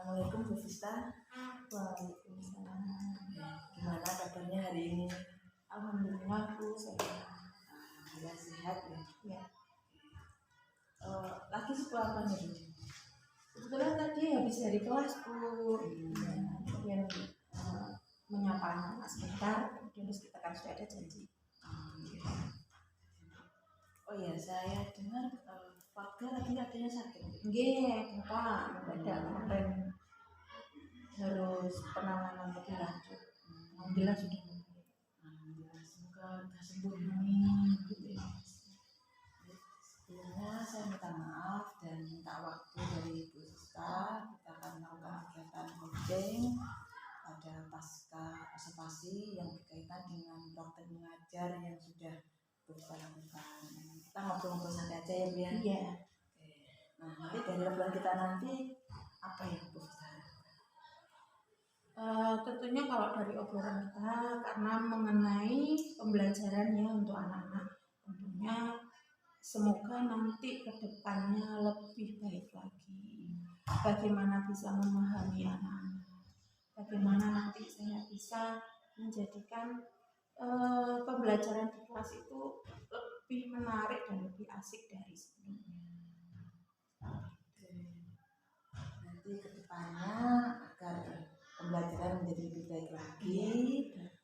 Assalamualaikum Bu Vista. Waalaikumsalam. Gimana kabarnya hari ini? Alhamdulillah Bu sehat. Alhamdulillah sehat ya. Ya. Lagi sekolah apa nih Bu? Kebetulan tadi habis dari kelas Bu. Kemudian menyapa anak sebentar. Kemudian kita kan sudah ada janji. Oh ya, saya dengar warga lagi katanya sakit. Nggih, Bapak mendadak kemarin harus penanganan lebih lanjut. Alhamdulillah sudah membaik. Alhamdulillah, semoga sudah sembuh. Sebelumnya saya minta maaf dan minta waktu dari Bu Vista. Kita akan melakukan kegiatan coaching pada pasca observasi yang berkaitan dengan praktek mengajar yang sudah Bu Vista lakukan. Kita ngobrol-ngobrol santai aja ya Bu ya. Iya. Nah, nanti dari obrolan kita nanti apa ya Bu Vista? Tentunya kalau dari obrolan kita karena mengenai pembelajarannya untuk anak-anak, tentunya semoga nanti ke depannya lebih baik lagi. Bagaimana bisa memahami anak-anak, bagaimana nanti saya bisa menjadikan pembelajaran di kelas itu lebih menarik dan lebih asik dari sebelumnya. Nanti ke depannya agar pembelajaran menjadi lebih baik lagi,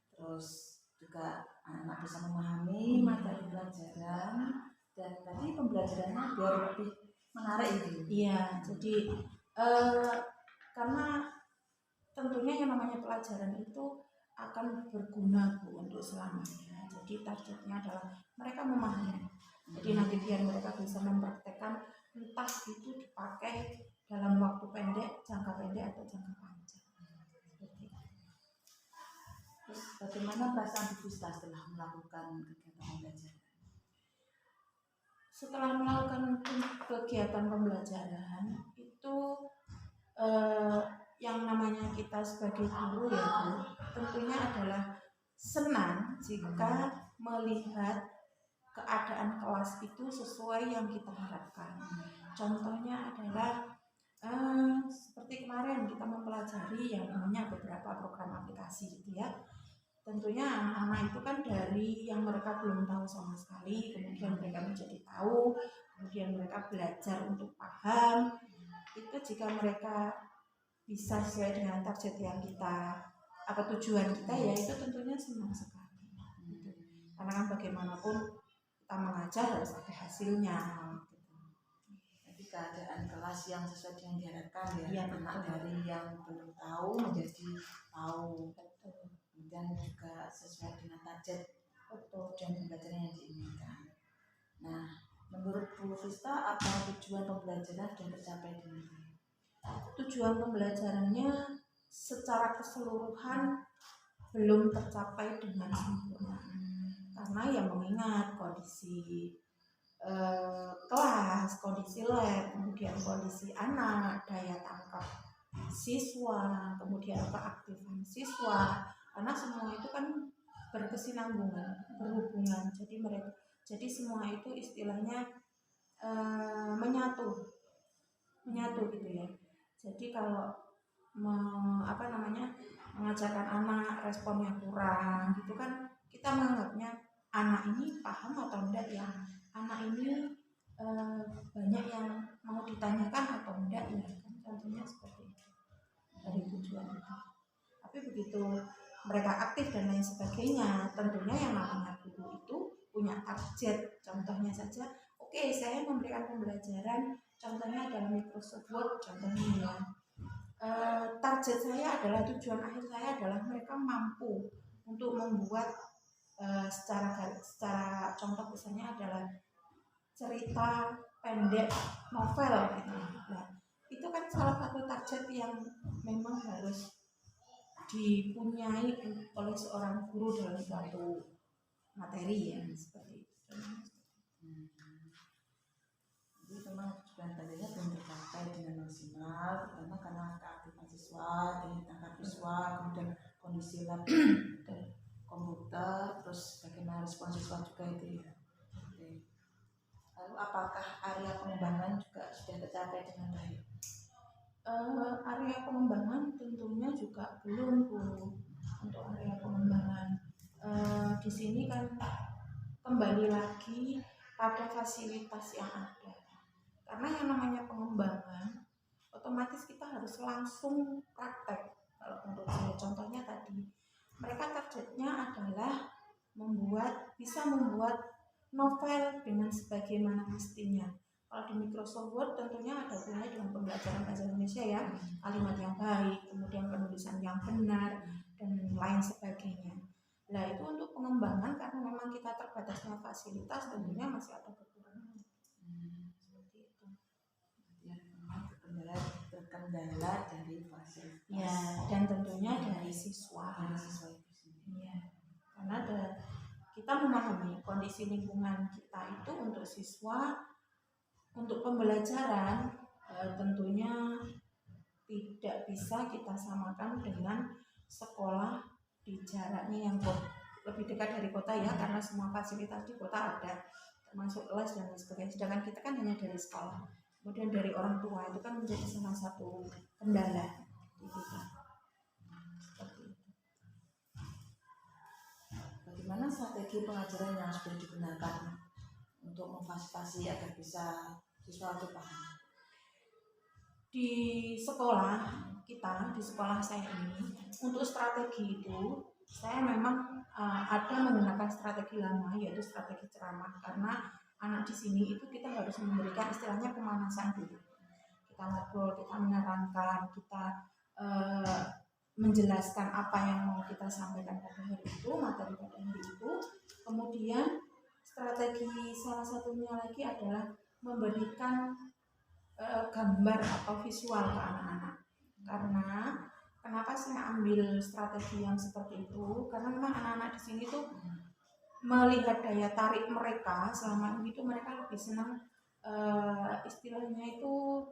terus juga anak bisa memahami materi pelajaran dan tadi pembelajarannya biar lebih menarik gitu. Iya, jadi karena tentunya yang namanya pelajaran itu akan berguna Bu untuk selamanya. Jadi targetnya adalah mereka memahami. Jadi nanti biar mereka bisa mempraktekkan entah itu dipakai dalam waktu pendek, jangka pendek atau jangka panjang. Terus bagaimana perasaan Bu Vista setelah melakukan kegiatan pembelajaran? Setelah melakukan kegiatan pembelajaran itu yang namanya kita sebagai guru ya Bu, tentunya adalah senang jika melihat keadaan kelas itu sesuai yang kita harapkan. Contohnya adalah seperti kemarin kita mempelajari yang namanya beberapa program aplikasi gitu ya. Tentunya anak-anak itu kan dari yang mereka belum tahu sama sekali, kemudian mereka menjadi tahu, kemudian mereka belajar untuk paham. Itu jika mereka bisa sesuai dengan target yang kita tujuan kita ya, itu tentunya senang sekali. Karena kan bagaimanapun kita mengajar harus ada hasilnya. Jadi keadaan kelas yang sesuai dengan diharapkan ya, Ya anak dari yang belum tahu menjadi tahu. Betul. Dan juga sesuai dengan target dan pembelajaran yang diinginkan. Nah, menurut Bu Vista apa tujuan pembelajaran dan tercapai dengan baik? Tujuan pembelajarannya secara keseluruhan belum tercapai dengan sempurna karena yang mengingat kondisi kelas, kondisi lab, kemudian kondisi anak, daya tangkap siswa, kemudian keaktifan siswa, karena semua itu kan berkesinambungan, berhubungan. Jadi semua itu istilahnya menyatu gitu ya. Jadi kalau mengajarkan anak responnya kurang gitu kan, kita menganggapnya anak ini paham atau enggak ya, anak ini banyak yang mau ditanyakan atau enggak ya, kan contohnya seperti itu dari tujuan itu. Tapi begitu mereka aktif dan lain sebagainya, tentunya yang namanya guru itu punya target. Contohnya saja, oke, saya memberikan pembelajaran, contohnya adalah Microsoft Word, contohnya ya. Target saya adalah, tujuan akhir saya adalah mereka mampu untuk membuat secara contoh misalnya adalah cerita pendek novel gitu. Nah, itu kan salah satu target yang memang harus dipunyai oleh seorang guru dalam suatu materi ya, seperti itu. Jadi memang tujuan belajarnya belum tercapai dengan maksimal, pertama karena keaktifan siswa, daya tangkap siswa, kemudian kondisi lab komputer, terus bagaimana respon siswa juga itu ya. Lalu apakah area pengembangan juga sudah tercapai dengan baik? Area pengembangan tentunya juga belum Bu. Untuk area pengembangan di sini kan kembali lagi pada fasilitas yang ada. Karena yang namanya pengembangan otomatis kita harus langsung praktek. Kalau menurut saya contohnya tadi, mereka targetnya adalah bisa membuat novel dengan sebagaimana mestinya. Kalau di Microsoft Word tentunya ada hubungannya dengan pembelajaran bahasa Indonesia ya, kalimat yang baik, kemudian penulisan yang benar, dan lain sebagainya. Nah itu untuk pengembangan karena memang kita terbatasnya fasilitas tentunya masih ada kekurangan. Seperti itu. Ya, memang terkendala dari fasilitas. Ya, dan tentunya dari siswa. Dari siswa itu sendiri. Ya, karena kita memahami kondisi lingkungan kita itu untuk siswa, untuk pembelajaran tentunya tidak bisa kita samakan dengan sekolah di jaraknya yang lebih dekat dari kota ya, karena semua fasilitas di kota ada, termasuk les dan lain sebagainya. Sedangkan kita kan hanya dari sekolah, kemudian dari orang tua itu kan menjadi salah satu kendala di kita. Seperti itu. Bagaimana strategi pengajaran yang sudah digunakan untuk memfasilitasi agar bisa siswa itu paham? Di sekolah kita, di sekolah saya ini, untuk strategi itu saya memang ada menggunakan strategi lama, yaitu strategi ceramah. Karena anak di sini itu kita harus memberikan istilahnya pemanasan dulu. Kita ngobrol, kita menerangkan, kita menjelaskan apa yang mau kita sampaikan pada hari itu, materi pada hari itu. Kemudian strategi salah satunya lagi adalah memberikan gambar atau visual ke anak-anak. Karena kenapa saya ambil strategi yang seperti itu? Karena memang anak-anak di sini tuh melihat daya tarik mereka selama ini tuh mereka lebih senang istilahnya itu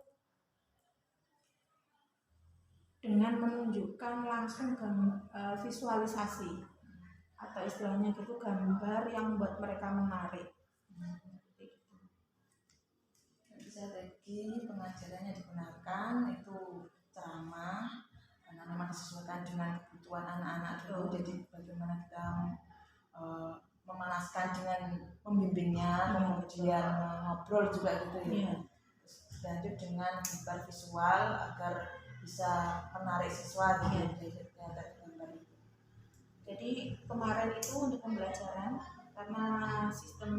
dengan menunjukkan langsung visualisasi atau istilahnya itu gambar yang buat mereka menarik. Strategi pengajarannya digunakan itu ceramah karena memang disesuaikan dengan kebutuhan anak-anak dulu. Jadi bagaimana kita memanaskan dengan membimbingnya, kemudian ngobrol juga gitu ya. Lanjut dengan gambar visual agar bisa menarik siswa gitu. Jadi kemarin itu untuk pembelajaran karena sistem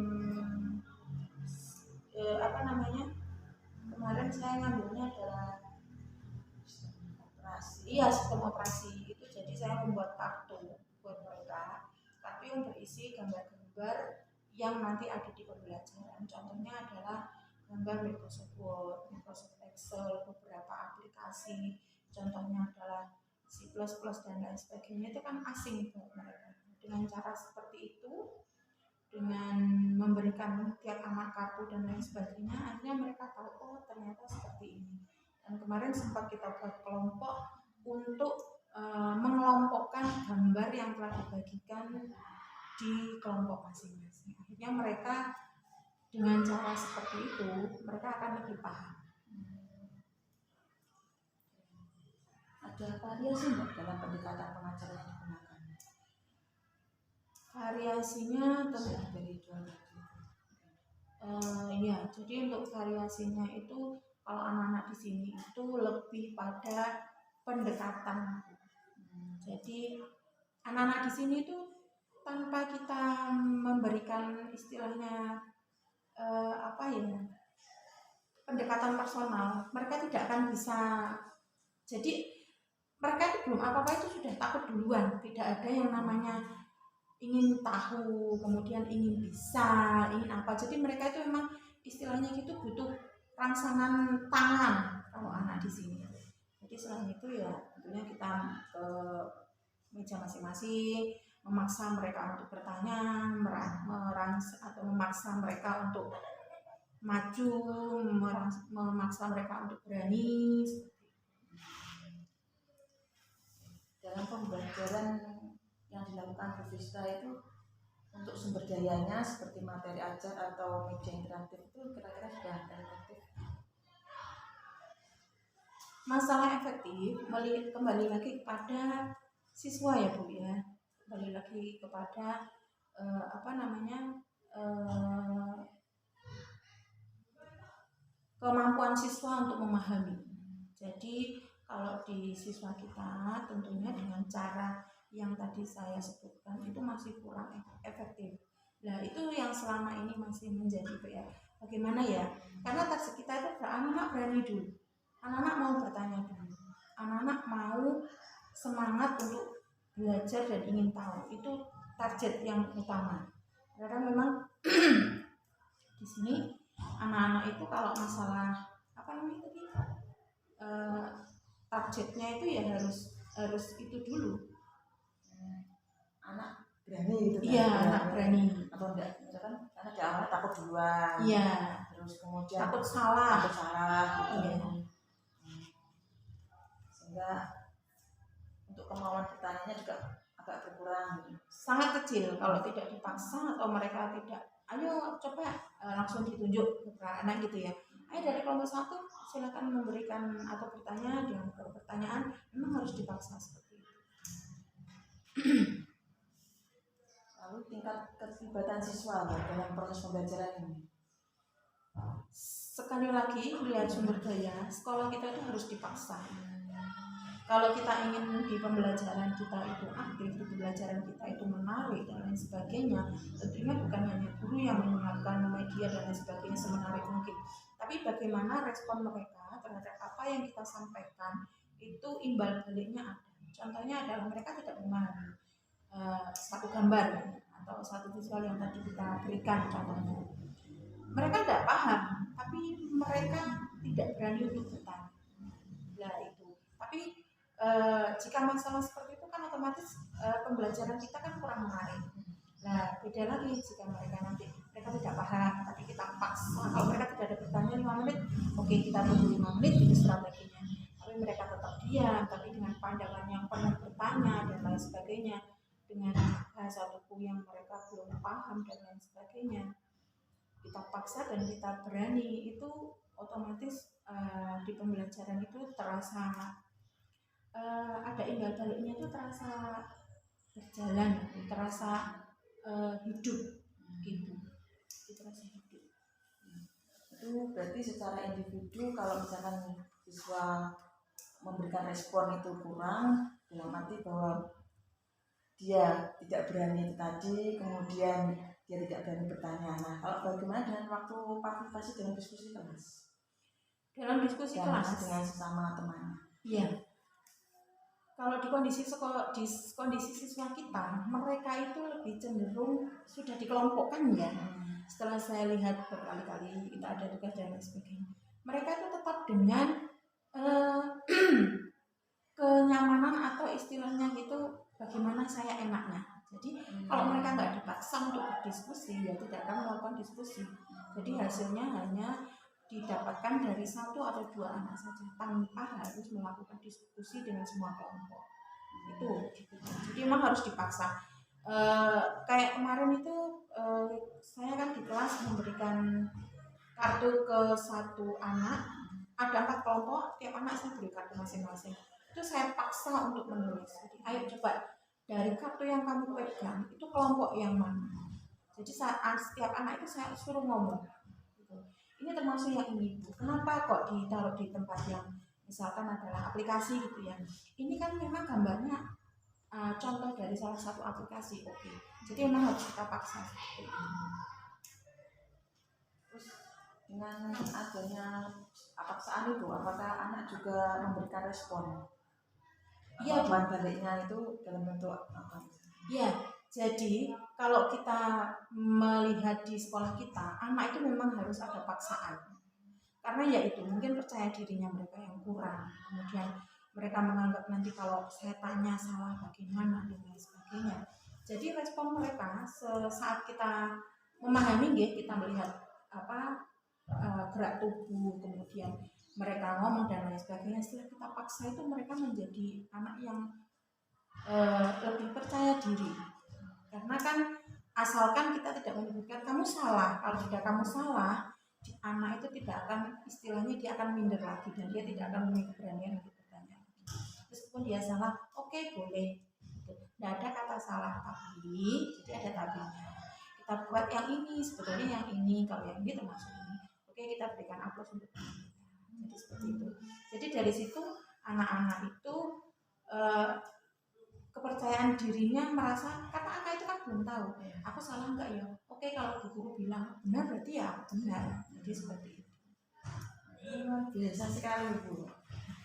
kemarin saya ngambilnya adalah sistem operasi itu. Jadi saya membuat kartu buat mereka, tapi yang berisi gambar-gambar yang nanti ada di pembelajaran. Contohnya adalah gambar Microsoft Word, Microsoft Excel, beberapa aplikasi. Contohnya adalah C++ dan lain sebagainya, itu kan asing buat mereka. Dengan cara seperti itu, dengan memberikan tiap anak kartu dan lain sebagainya, akhirnya mereka tahu oh ternyata seperti ini. Dan kemarin sempat kita buat kelompok untuk mengelompokkan gambar yang telah dibagikan di kelompok masing-masing. Akhirnya mereka dengan cara seperti itu mereka akan lebih paham. Ada variasi nggak dalam pendekatan pengajaran yang digunakan? Variasinya dari dua ya, jadi untuk variasinya itu kalau anak-anak di sini itu lebih pada pendekatan. Jadi anak-anak di sini itu tanpa kita memberikan istilahnya pendekatan personal, mereka tidak akan bisa. Jadi mereka itu belum apa-apa itu sudah takut duluan. Tidak ada yang namanya ingin tahu, kemudian ingin bisa, ingin apa. Jadi mereka itu memang istilahnya gitu butuh rangsangan tangan kalau anak di sini. Jadi selain itu ya tentunya kita ke meja masing-masing, memaksa mereka untuk bertanya, atau memaksa mereka untuk maju, memaksa mereka untuk berani. Dalam pembelajaran yang dilakukan Bu Vista itu untuk sumber dayanya seperti materi ajar atau media interaktif itu kira-kira sudah efektif? masalah efektif kembali lagi kepada siswa ya Bu ya, kembali lagi kepada eh, kemampuan siswa untuk memahami. Jadi kalau di siswa kita tentunya dengan cara yang tadi saya sebutkan itu masih kurang efektif. Nah itu yang selama ini masih menjadi PR. Bagaimana ya? Karena target kita itu anak-anak berani dulu, anak-anak mau bertanya dulu, anak-anak mau semangat untuk belajar dan ingin tahu. Itu target yang utama. Karena memang di sini anak-anak itu kalau masalah apa namanya tadi targetnya itu ya harus itu dulu. Anak berani gitu kan? Iya, anak berani. Atau enggak? Misalkan karena di awal takut duluan. Iya. Terus kemudian takut salah. Gitu. Iya. Sehingga untuk kemauan bertanya juga agak berkurang. Sangat kecil kalau tidak dipaksa atau mereka tidak. Ayo coba langsung ditunjuk ke anak gitu ya. Ayo dari kelompok 1 silakan memberikan atau bertanya dengan pertanyaan, memang harus dipaksa seperti itu. Lalu tingkat keterlibatan siswa dalam proses pembelajaran ini. Sekali lagi lihat sumber daya, sekolah kita itu harus dipaksa. Kalau kita ingin di pembelajaran kita itu aktif, di pembelajaran kita itu menarik dan lain sebagainya, tentunya bukan hanya guru yang menggunakan media dan lain sebagainya semenarik mungkin, tapi bagaimana respon mereka terhadap apa yang kita sampaikan itu imbal baliknya ada. Contohnya adalah mereka tidak memahami satu gambar atau satu visual yang tadi kita berikan contohnya. Mereka tidak paham, tapi mereka tidak berani untuk bertanya. Nah itu, tapi jika masalah seperti itu kan otomatis pembelajaran kita kan kurang menarik. Nah beda lagi jika mereka nanti mereka tidak paham tapi kita paksa, kalau mereka tidak ada bertanya 5 menit, oke kita tunggu 5 menit itu strateginya, tapi mereka tetap diam tapi dengan pandangan yang penuh bertanya dan lain sebagainya, dengan bahasa tubuh yang mereka belum paham dan lain sebagainya, kita paksa dan kita berani, itu otomatis di pembelajaran itu terasa ada imbal baliknya, itu terasa berjalan, terasa hidup gitu, terasa hidup. Itu berarti secara individu kalau misalkan siswa memberikan respon itu kurang, dalam arti bahwa dia tidak berani itu tadi, kemudian dia tidak berani bertanya. Nah, kalau bagaimana dengan waktu partisipasi dalam diskusi kelas? Dalam diskusi kelas dengan sesama teman. Iya. Kalau di kondisi siswa kita, mereka itu lebih cenderung sudah dikelompokkan ya. Setelah saya lihat berkali-kali kita ada tugas dan lain sebagainya, mereka itu tetap dengan kenyamanan atau istilahnya gitu, bagaimana saya enaknya. Jadi kalau mereka nggak dipaksa untuk berdiskusi, ya tidak akan melakukan diskusi. Jadi hasilnya hanya didapatkan dari 1 atau 2 anak saja tanpa harus melakukan diskusi dengan semua kelompok. Itu gitu. Jadi memang harus dipaksa. Kayak kemarin itu saya kan di kelas memberikan kartu ke 1 anak, ada 4 kelompok, tiap anak saya beri kartu masing-masing. Itu saya paksa untuk menulis. Jadi ayo coba dari kartu yang kamu pegang itu kelompok yang mana. Jadi setiap anak itu saya suruh ngomong. Ini termasuk yang ini Bu, kenapa kok ditaruh di tempat yang misalkan adalah aplikasi gitu ya. Ini kan memang gambarnya contoh dari salah satu aplikasi, oke. Jadi memang harus kita paksa seperti ini. Terus dengan adanya paksaan itu, apakah anak juga memberikan respon? Iya, baliknya itu dalam bentuk apa? Iya. Jadi kalau kita melihat di sekolah kita, anak itu memang harus ada paksaan. Karena ya itu mungkin percaya dirinya mereka yang kurang. Kemudian mereka menganggap nanti kalau saya tanya salah bagaimana dan lain sebagainya. Jadi respon mereka saat kita memahami, kita melihat gerak tubuh, kemudian mereka ngomong dan lain sebagainya. Setelah kita paksa itu mereka menjadi anak yang lebih percaya diri. Karena kan asalkan kita tidak menyebutkan kamu salah, kalau sudah kamu salah anak itu tidak akan, istilahnya dia akan minder lagi dan dia tidak akan memiliki keberanian untuk bertanya. Meskipun dia salah, oke, boleh. Tidak ada kata salah, tapi jadi ada tabinya. Kita buat yang ini, sebetulnya yang ini, kalau yang ini termasuk ini. Oke, kita berikan aplaus untuk teman kita. Jadi seperti itu. Jadi dari situ anak-anak itu kepercayaan dirinya merasa, karena anak itu kan belum tahu, aku salah enggak ya? Oke, kalau bu guru bilang benar berarti ya benar. Jadi seperti itu. Luar biasa sekali Bu.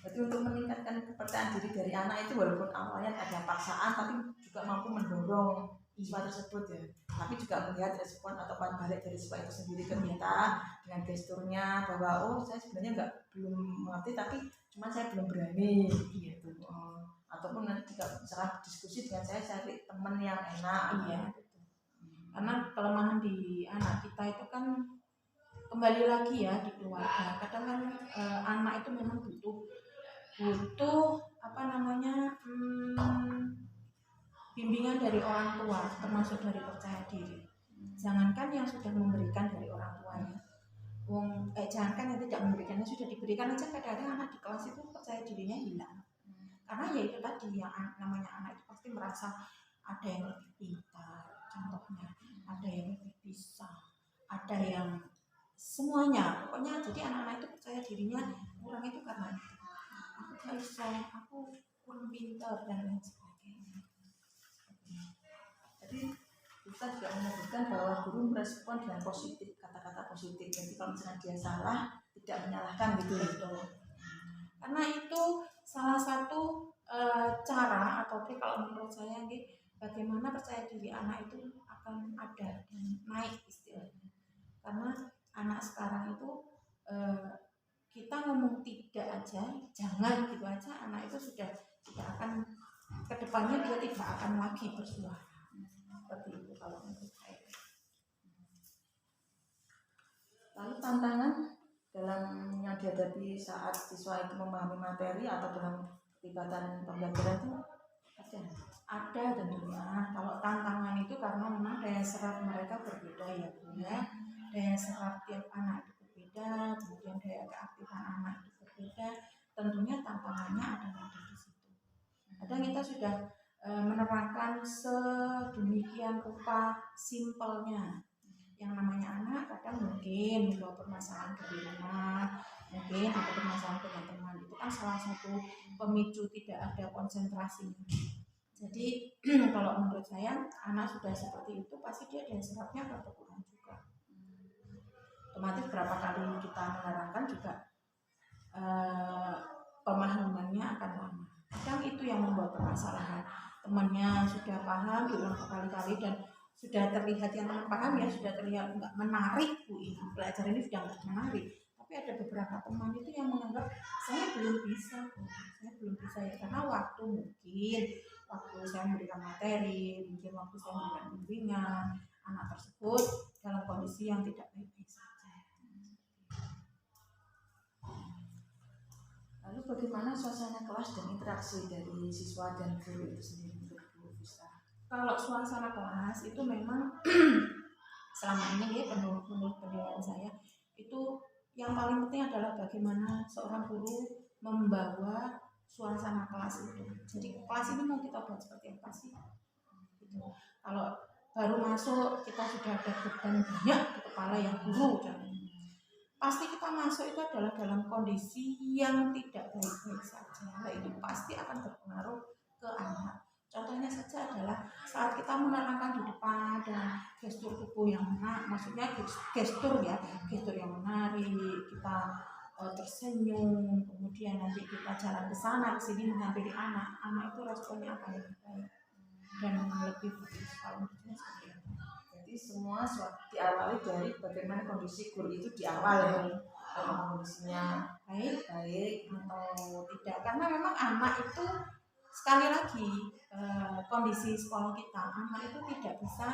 Jadi untuk meningkatkan kepercayaan diri dari anak itu walaupun awalnya ada paksaan tapi juga mampu mendorong siswa tersebut ya. Tapi juga melihat respon atau balik dari siswa itu sendiri ke kita dengan gesturnya bahwa oh saya sebenarnya belum mengerti tapi cuma saya belum berani gitu. Ataupun nanti juga misalkan diskusi dengan saya cari teman yang enak. Iya. Karena kelemahan di anak kita itu kan kembali lagi ya di keluarga. Kadang kan anak itu memang butuh apa namanya bimbingan dari orang tua, termasuk dari percaya diri. Jangankan yang sudah memberikan dari orang tuanya, jangankan yang tidak memberikannya, sudah diberikan aja kadang-kadang anak di kelas itu percaya dirinya hilang. Karena ya itu tadi yang namanya anak itu pasti merasa ada yang lebih pintar, contohnya ada yang lebih bisa, ada yang semuanya, pokoknya jadi anak-anak itu percaya dirinya kurang itu karena itu. Aku gak bisa, aku kurang pintar dan lain sebagainya. Jadi kita juga menyebutkan bahwa guru merespon dengan positif, kata-kata positif. Jadi kalau misalnya dia salah, tidak menyalahkan gitu. Karena itu salah satu cara atau trik kalau menurut saya bagaimana percaya diri anak itu akan ada dan naik istilahnya. Karena anak sekarang itu kita ngomong tidak aja, jangan gitu aja, anak itu sudah tidak akan, kedepannya dia tidak akan lagi bersuara. Seperti itu kalau menurut saya. Lalu tantangan dalam yang dihadapi saat siswa itu memahami materi atau dalam keterlibatan pembelajaran itu ada tentunya. Kalau tantangan itu karena memang daya serap mereka berbeda ya Bu ya. Daya serap tiap anak itu berbeda, kemudian daya keaktifan anak itu berbeda. Tentunya tantangannya adalah dari situ. Kadang kita sudah menerangkan sedemikian rupa simpelnya. Yang namanya anak kadang mungkin membawa permasalahan ke rumah, mungkin ada permasalahan dengan teman, itu kan salah satu pemicu tidak ada konsentrasinya. Jadi kalau menurut saya anak sudah seperti itu pasti dia daya serapnya akan berkurang juga. Otomatis berapa kali kita menerangkan juga pemahamannya akan lama. Kadang itu yang membuat permasalahan. Temannya sudah paham diulang berkali-kali dan sudah terlihat yang teman paham ya, sudah terlihat enggak menarik Bu, ini pelajaran ini sudah enggak menarik. Tapi ada beberapa teman itu yang menganggap saya belum bisa ya karena waktu saya memberikan materi, mungkin waktu saya memberikan bimbingan, anak tersebut dalam kondisi yang tidak baik-baik saja. Lalu bagaimana suasana kelas dan interaksi dari siswa dan guru itu sendiri menurut Bu Vista? Kalau suasana kelas itu memang selama ini ya menurut penilaian saya itu yang paling penting adalah bagaimana seorang guru membawa suasana kelas itu. Jadi kelas ini mau kita buat seperti apa sih? Gitu. Kalau baru masuk kita sudah ada beban banyak di kepala yang guru, pasti kita masuk itu adalah dalam kondisi yang tidak baik-baik saja. Nah, itu pasti akan berpengaruh ke anak. Contohnya saja adalah saat kita menerangkan di depan dan gestur tubuh yang menarik, maksudnya gestur yang menarik, kita tersenyum, kemudian nanti kita jalan ke sana ke sini menghampiri anak itu responnya akan lebih baik dan lebih bagus. Kalau menurut saya jadi semua diawali dari bagaimana kondisi guru itu di awal ya, kalau kondisinya baik atau tidak, karena memang anak itu sekali lagi kondisi sekolah kita, anak itu tidak bisa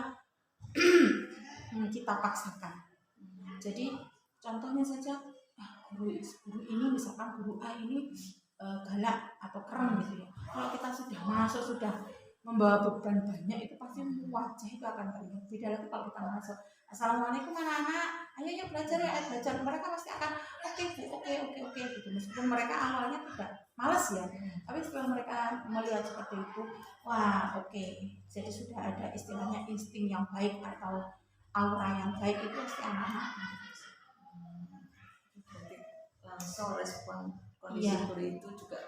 kita paksakan. Jadi contohnya saja guru ini misalkan guru A ini galak atau keren gitu ya. Kalau kita sudah masuk sudah membawa beban banyak itu pasti wajah itu akan terlihat. Beda lagi kalau kita masuk assalamualaikum anak-anak, ayo yuk belajar ya, ayo belajar. Mereka pasti akan oke bu, oke gitu. Meskipun mereka awalnya tidak malas ya, tapi setelah mereka melihat seperti itu, wah oke, jadi sudah ada istilahnya insting yang baik atau aura yang baik itu pasti anak-anak. Jadi langsung respon kondisi Iya. guru itu juga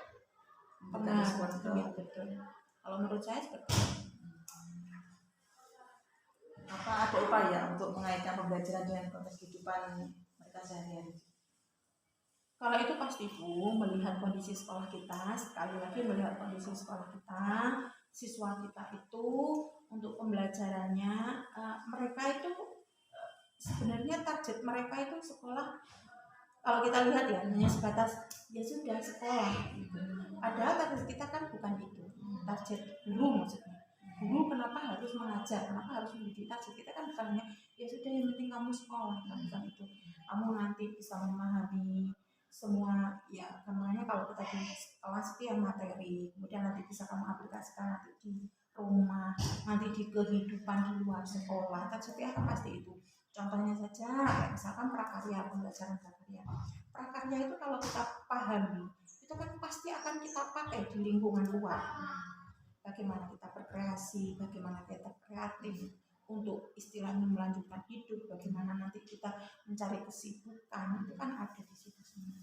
Benar, respon ke iya betul. Kalau menurut saya seperti itu. apa ada upaya untuk mengaitkan pembelajaran dengan konteks kehidupan mereka sehari-hari? Kalau itu pasti Bu, melihat kondisi sekolah kita, sekali lagi melihat kondisi sekolah kita, siswa kita itu untuk pembelajarannya, mereka itu sebenarnya target mereka itu sekolah. Kalau kita lihat ya hanya sebatas ya sudah sekolah. Padahal target kita kan bukan itu, target guru maksudnya. Guru kenapa harus mengajar, kenapa harus mendidik? Target kita kan bukan hanya ya sudah yang penting kamu sekolah, kan bukan itu. Kamu nanti bisa memahami semua ya namanya kalau kita di kelas itu yang materi, kemudian nanti bisa kamu aplikasikan nanti di rumah, nanti di kehidupan di luar sekolah. Targetnya kan pasti itu. Contohnya saja kayak misalkan prakarya, pembelajaran prakarya. Prakarya itu kalau kita pahami itu kan pasti akan kita pakai di lingkungan luar. Bagaimana kita berkreasi, bagaimana kita kreatif untuk istilahnya melanjutkan hidup, bagaimana nanti kita mencari kesibukan, itu kan ada di situ semua.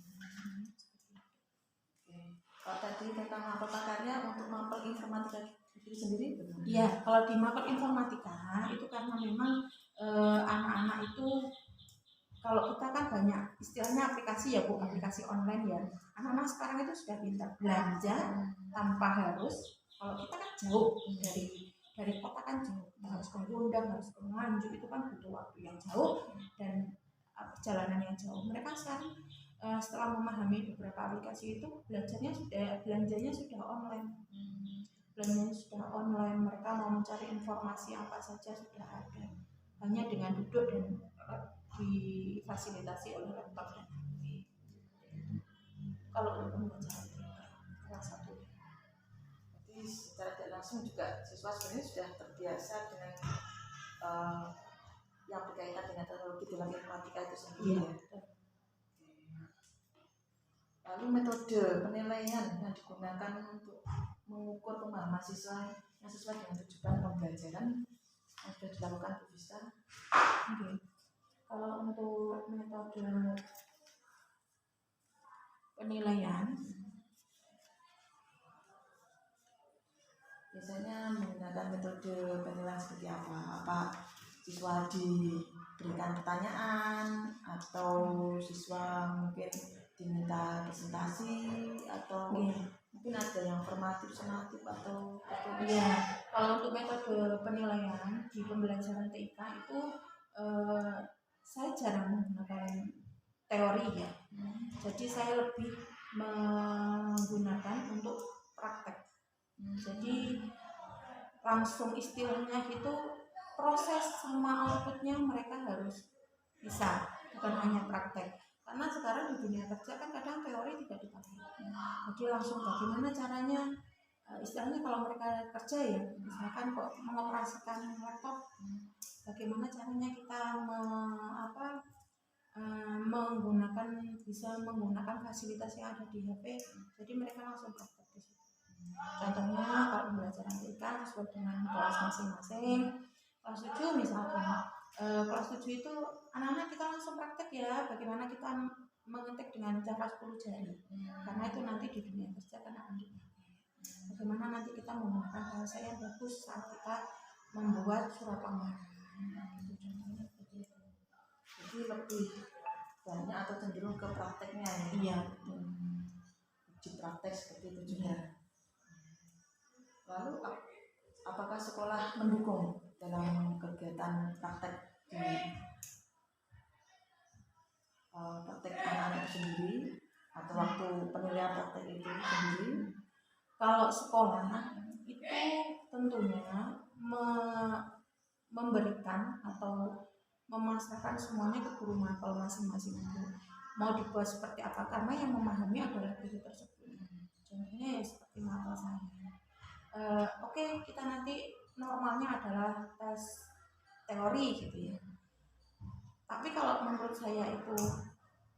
Kalau tadi tentang mapel prakarya untuk mapel informatika itu sendiri benar? Iya, kalau di mapel informatika itu karena memang anak-anak itu kalau kita kan banyak istilahnya aplikasi ya Bu, aplikasi online ya. Anak-anak sekarang itu sudah pintar belanja tanpa harus, kalau kita kan jauh dari kota kan jauh, kita harus ke Gondang, harus ke Nganjuk, itu kan butuh waktu yang jauh dan perjalanan yang jauh. Mereka sekarang setelah memahami beberapa aplikasi itu belanjanya sudah online. Belanjanya sudah online, mereka mau mencari informasi apa saja sudah ada. Hanya dengan duduk dan difasilitasi oleh laptop dan HP. Kalau untuk pembelajaran salah satu. Jadi secara tidak langsung juga siswa sebenarnya sudah terbiasa dengan yang berkaitan dengan teknologi dalam informatika itu sendiri. Iya. Lalu metode penilaian yang digunakan untuk mengukur pemahaman siswa yang sesuai dengan tujuan pembelajaran yang sudah dilakukan Bu Vista. Okay. Kalau untuk metode penilaian biasanya menggunakan metode penilaian seperti apa? Apa siswa diberikan pertanyaan atau siswa mungkin diminta presentasi atau mungkin ada yang formatif, sumatif atau iya. Kalau untuk metode penilaian di pembelajaran TIK itu saya jarang menggunakan teori ya. Jadi saya lebih menggunakan untuk praktek. Jadi langsung istilahnya itu proses sama outputnya mereka harus bisa, bukan hanya praktek. Karena sekarang di dunia kerja kan kadang teori tidak dipakai. Jadi langsung bagaimana caranya, istilahnya kalau mereka kerja ya, misalkan kok mengoperasikan laptop, bagaimana caranya kita bisa menggunakan fasilitas yang ada di HP. Jadi mereka langsung praktek di situ. Contohnya kalau pembelajaran TIK sesuai dengan kelas masing-masing. Kelas 7 misalkan, kelas 7 itu anak-anak kita langsung praktek ya, bagaimana kita mengetik dengan cara 10 jari. Karena itu nanti di dunia kerja kan akan dipakai. Bagaimana nanti kita menggunakan bahasa yang bagus saat kita membuat surat lamaran. Jadi lebih banyak atau cenderung ke prakteknya ya? Iya. Uji praktek seperti itu juga. Lalu apakah sekolah mendukung dalam kegiatan praktek di praktek anak-anak itu sendiri atau waktu penilaian praktek itu sendiri? Kalau sekolah itu tentunya memberikan atau memasrahkan semuanya ke guru mapel masing-masing itu mau dibuat seperti apa, karena yang memahami adalah guru tersebut. Contohnya ya seperti mapel saya. Oke, kita nanti normalnya adalah tes teori gitu ya. Tapi kalau menurut saya itu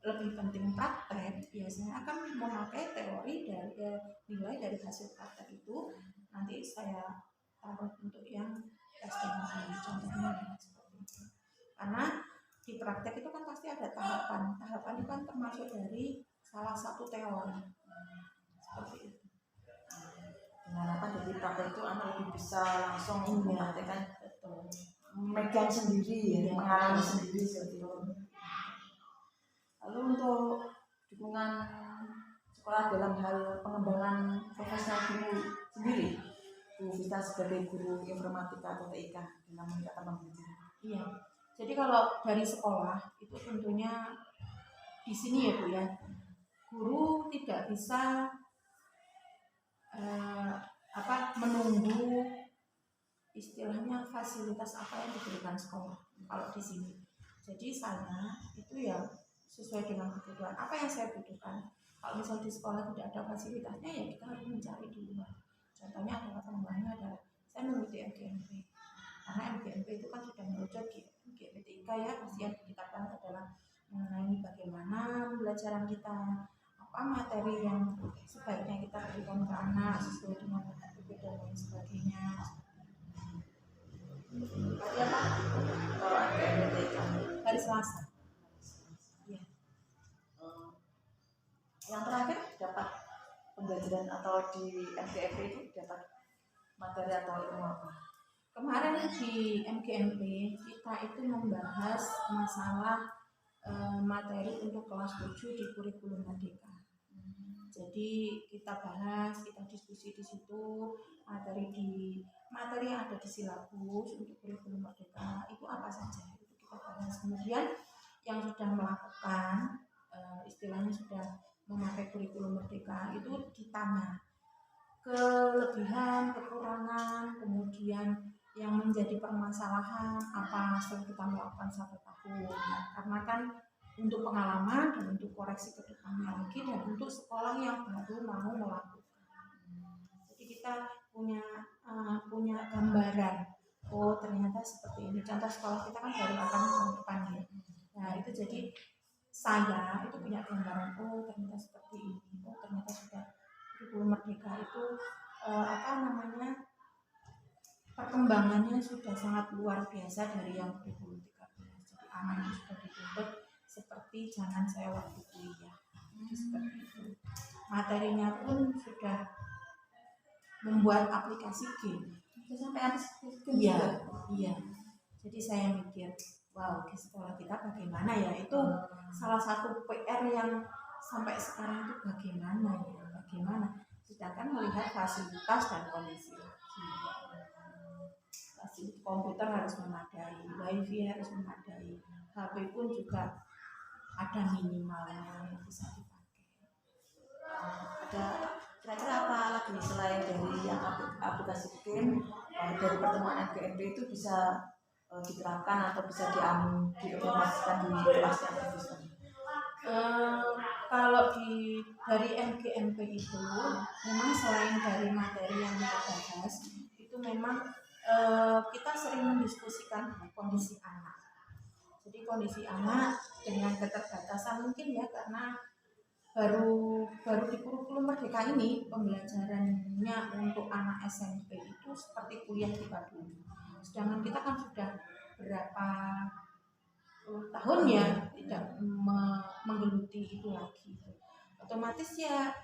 lebih penting praktek, biasanya akan memakai teori dari nilai dari hasil praktek itu nanti saya taruh untuk yang testimoni, contohnya seperti itu. Karena di praktek itu kan pasti ada tahapan itu kan termasuk dari salah satu teori seperti itu. Dengan apa dari praktek itu anak lebih bisa langsung mempraktekkan, Betul. memegang sendiri, Iya. mengalami sendiri seperti itu. Lalu untuk dukungan sekolah dalam hal pengembangan profesional guru sendiri, Bu Vista sebagai guru informatika atau TIK dalam meningkatkan pembelajaran. Iya. Jadi kalau dari sekolah itu tentunya di sini ya Bu ya, guru tidak bisa menunggu istilahnya fasilitas apa yang diberikan sekolah kalau di sini. Jadi saya itu ya sesuai dengan kebutuhan apa yang saya butuhkan. Kalau misal di sekolah tidak ada fasilitasnya ya kita harus mencari di luar. Contohnya adalah pengembangannya adalah saya mengikuti MGMP, karena MGMP itu kan sudah merujuk di MGMP 3 ya, pasti yang kita bahas adalah mengenai bagaimana pembelajaran kita, apa materi yang sebaiknya kita berikan ke anak sesuai dengan KTP dan lain sebagainya. Berarti apa? Kalau MGMP Hari Selasa. Ya. Yang terakhir dapat pembelajaran atau di MGMP itu dapat materi atau ilmu apa? Kemarin di MGMP kita itu membahas masalah materi untuk kelas 7 di kurikulum Merdeka. Jadi kita bahas, kita diskusi di situ materi yang ada di silabus untuk kurikulum Merdeka itu apa saja, itu kita bahas. Kemudian yang sudah melakukan istilahnya sudah memakai kurikulum Merdeka itu ditanya kelebihan, kekurangan, kemudian yang menjadi permasalahan apa setelah kita melakukan 1 tahun. Karena kan untuk pengalaman dan untuk koreksi ke depannya lagi dan untuk sekolah yang baru mau melakukan. Jadi kita punya gambaran. Oh ternyata seperti ini. Contoh sekolah kita kan baru akan tahun depan ya. Nah itu jadi saya itu punya gambaran. Oh ternyata seperti ini. Oh ternyata sudah kurikulum Merdeka itu perkembangannya sudah sangat luar biasa dari yang kurikulum 13. Jadi anak sudah dituntut seperti zaman saya waktu kuliah. Seperti itu. Materinya pun sudah membuat aplikasi game. Sampai aplikasi game. Iya. Jadi saya mikir, wow, di sekolah kita bagaimana ya? Itu salah satu PR yang sampai sekarang itu bagaimana ya? Bagaimana? Sedangkan melihat fasilitas dan kondisi komputer harus memadai, wifi harus memadai, HP pun juga ada minimalnya yang bisa dipakai. Ada kira-kira apa lagi selain dari yang aplikasi game, dari pertemuan MGMP itu bisa diterapkan atau bisa diinformasikan di kelasnya aktivis? Kalau dari MGMP itu memang selain dari materi yang kita bahas itu memang kita sering mendiskusikan kondisi anak. Jadi kondisi anak dengan keterbatasan mungkin ya karena baru di kurikulum Merdeka ini pembelajarannya untuk anak SMP itu seperti kuliah kita dulu. Sedangkan kita kan sudah berapa tahun ya tidak menggeluti itu lagi. Otomatis ya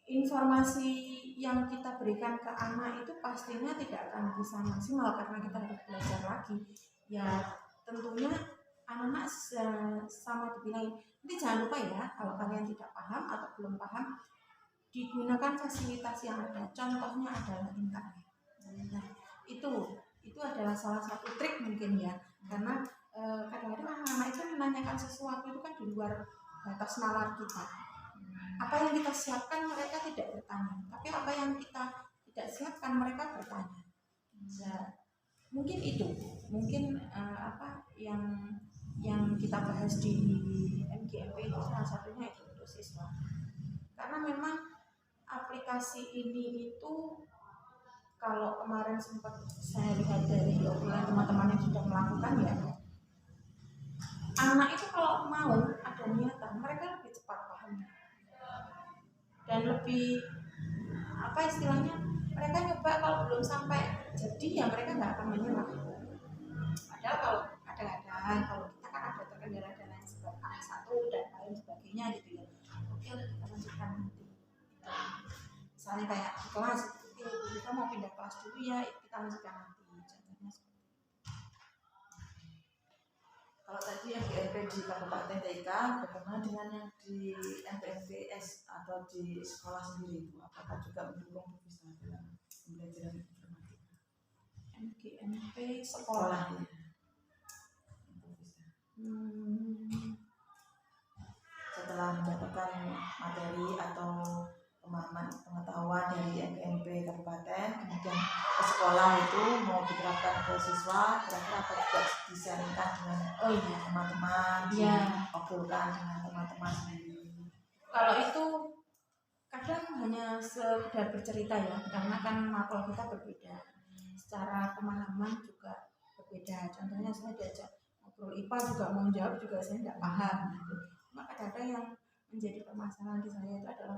informasi yang kita berikan ke anak itu pastinya tidak akan bisa maksimal karena kita harus belajar lagi. Ya tentunya anak-anak sama dibilang nanti jangan lupa ya kalau kalian tidak paham atau belum paham digunakan fasilitas yang ada. Contohnya adalah internet. Nah itu adalah salah satu trik mungkin ya karena kadang-kadang anak-anak itu menanyakan sesuatu itu kan di luar batas nalar kita. Apa yang kita siapkan mereka tidak bertanya, tapi apa yang kita tidak siapkan mereka bertanya. Nah, mungkin apa yang kita bahas di MGMP itu salah satunya itu untuk siswa. Karena memang aplikasi ini itu kalau kemarin sempat saya lihat dari obrolan teman-teman yang sudah melakukan ya anak itu kalau mau ada niatan mereka lebih cepat paham dan lebih apa istilahnya, mereka nyoba kalau belum sampai jadi ya mereka nggak akan menyerah. Padahal kalau kadang-kadang kalau kita kan ada terkendala dan lain sebagainya, satu dan lain sebagainya gitu ya, oke lah kita lanjutkan nanti. Misalnya kayak di kelas, oke kita mau pindah kelas dulu ya, kita lanjutkan nanti. Contohnya Kalau tadi yang di MP di Kabupaten TK, bagaimana dengan yang di MPMPS atau di sekolah sendiri itu? Apakah juga mendukung Bu Fisna dalam pembelajaran informatika? MGMP sekolah. Ya. Bu Fisna. Setelah mendapatkan materi atau pengetahuan dari MPMP Kabupaten, kemudian ke sekolah itu mau diterapkan ke siswa, kira-kira apa juga disaringkan dengan teman-teman, diobrolkan dengan teman-teman sendiri. Kalau itu kadang hanya sekedar bercerita ya, karena kan mapel kita berbeda, secara pemahaman juga berbeda. Contohnya saya diajak ngobrol IPA juga mau jawab juga saya tidak paham. Maka kadang yang menjadi permasalahan di saya itu adalah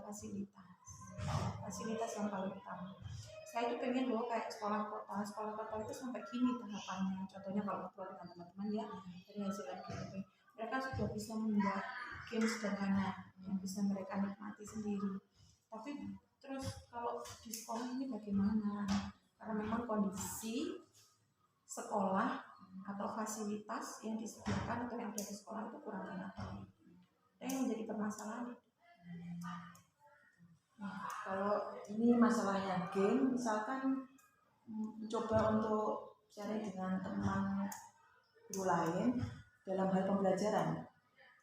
fasilitas yang paling utama. Saya itu pengen loh kayak sekolah kota itu sampai gini tahapannya. Contohnya kalau ngobrol dengan teman-teman ya dari hasil MGMP, mereka sudah bisa membuat game sederhana yang bisa mereka nikmati sendiri. Tapi terus kalau di sekolah ini bagaimana? Karena memang kondisi sekolah atau fasilitas yang disediakan atau yang ada di sekolah itu kurang memadai. Itu yang menjadi permasalahan. Kalau ini masalahnya game, misalkan mencoba untuk sharing dengan teman guru lain dalam hal pembelajaran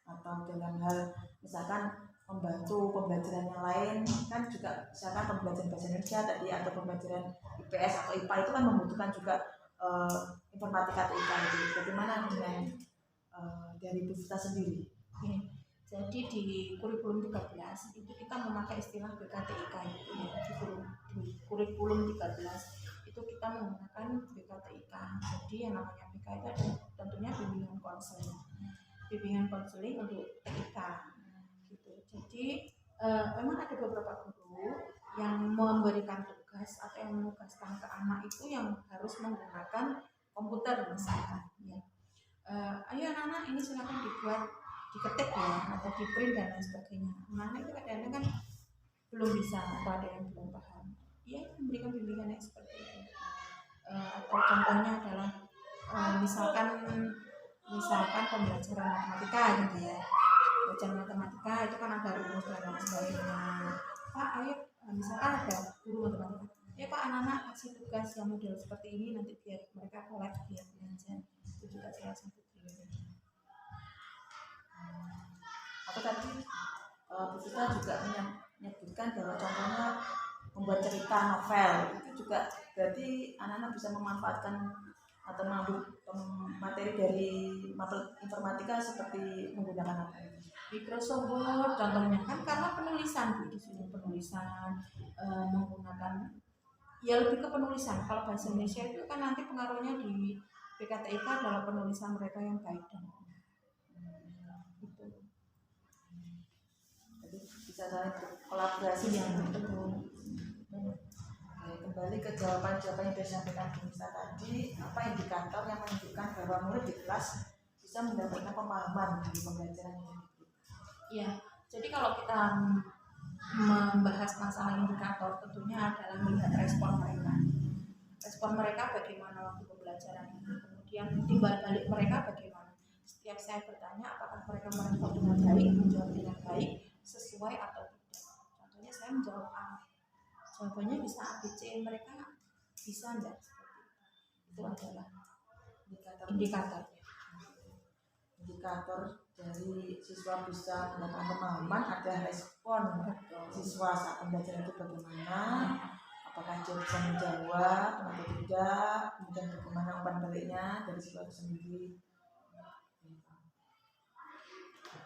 atau dalam hal misalkan membantu pembelajaran yang lain, kan juga misalkan pembelajaran bahasa Indonesia tadi atau pembelajaran IPS atau IPA itu kan membutuhkan juga informatika atau IPA itu. Bagaimana dengan dari Bu Vita sendiri? Jadi di kurikulum 13 itu kita memakai istilah BKTIK itu ya, di kurikulum 13 itu kita menggunakan BKTIK. Jadi yang namanya BK itu ada tentunya bimbingan konseling untuk TIK gitu. Jadi memang ada beberapa guru yang memberikan tugas atau yang menugaskan ke anak itu yang harus menggunakan komputer misalkan ya. Ayo anak-anak ini silakan dibuat, diketik ya atau di print dan lain sebagainya. Anak-anak itu kadang-kadang kan belum bisa atau ada yang belum paham. Ya memberikan bimbingan yang seperti itu. Atau contohnya adalah misalkan pembelajaran matematika gitu ya. Pembelajaran matematika itu kan ada rumus dan lain sebagainya. Pak, ayo misalkan ada guru matematika. Ya Pak, anak-anak kasih tugas yang model seperti ini nanti biar mereka kolek biar belajar. Itu juga salah satu prioritas. Atau tadi Bu Vita juga menyebutkan bahwa contohnya membuat cerita novel itu juga berarti anak-anak bisa memanfaatkan atau mengambil materi dari mapel informatika seperti menggunakan apa itu? Microsoft Word contohnya kan karena penulisan di sini menggunakan ya lebih ke penulisan. Kalau bahasa Indonesia itu kan nanti pengaruhnya di BKTIK adalah penulisan mereka yang baik dan itu. Jadi bisa saling berkolaborasi yang betul. Kembali ke jawaban-jawaban yang disampaikan Bu Nisa tadi, apa indikator yang menunjukkan bahwa murid di kelas bisa mendapatkan pemahaman dari pembelajaran ini? Ya, jadi kalau kita membahas masalah indikator tentunya adalah melihat respon mereka. Respon mereka bagaimana waktu pembelajaran ini, kemudian timbal balik mereka bagaimana. Setiap saya bertanya apakah mereka merespon dengan baik, menjawab dengan baik, sesuai atau tidak. Contohnya saya menjawab A, jawabannya bisa A, B, C, mereka bisa enggak seperti itu. Itu adalah indikator dari siswa bisa mendapatkan pemahaman, ada respon siswa saat pembelajaran itu bagaimana, apakah dia bisa menjawab atau tidak, kemudian bagaimana umpan baliknya dari siswa itu sendiri.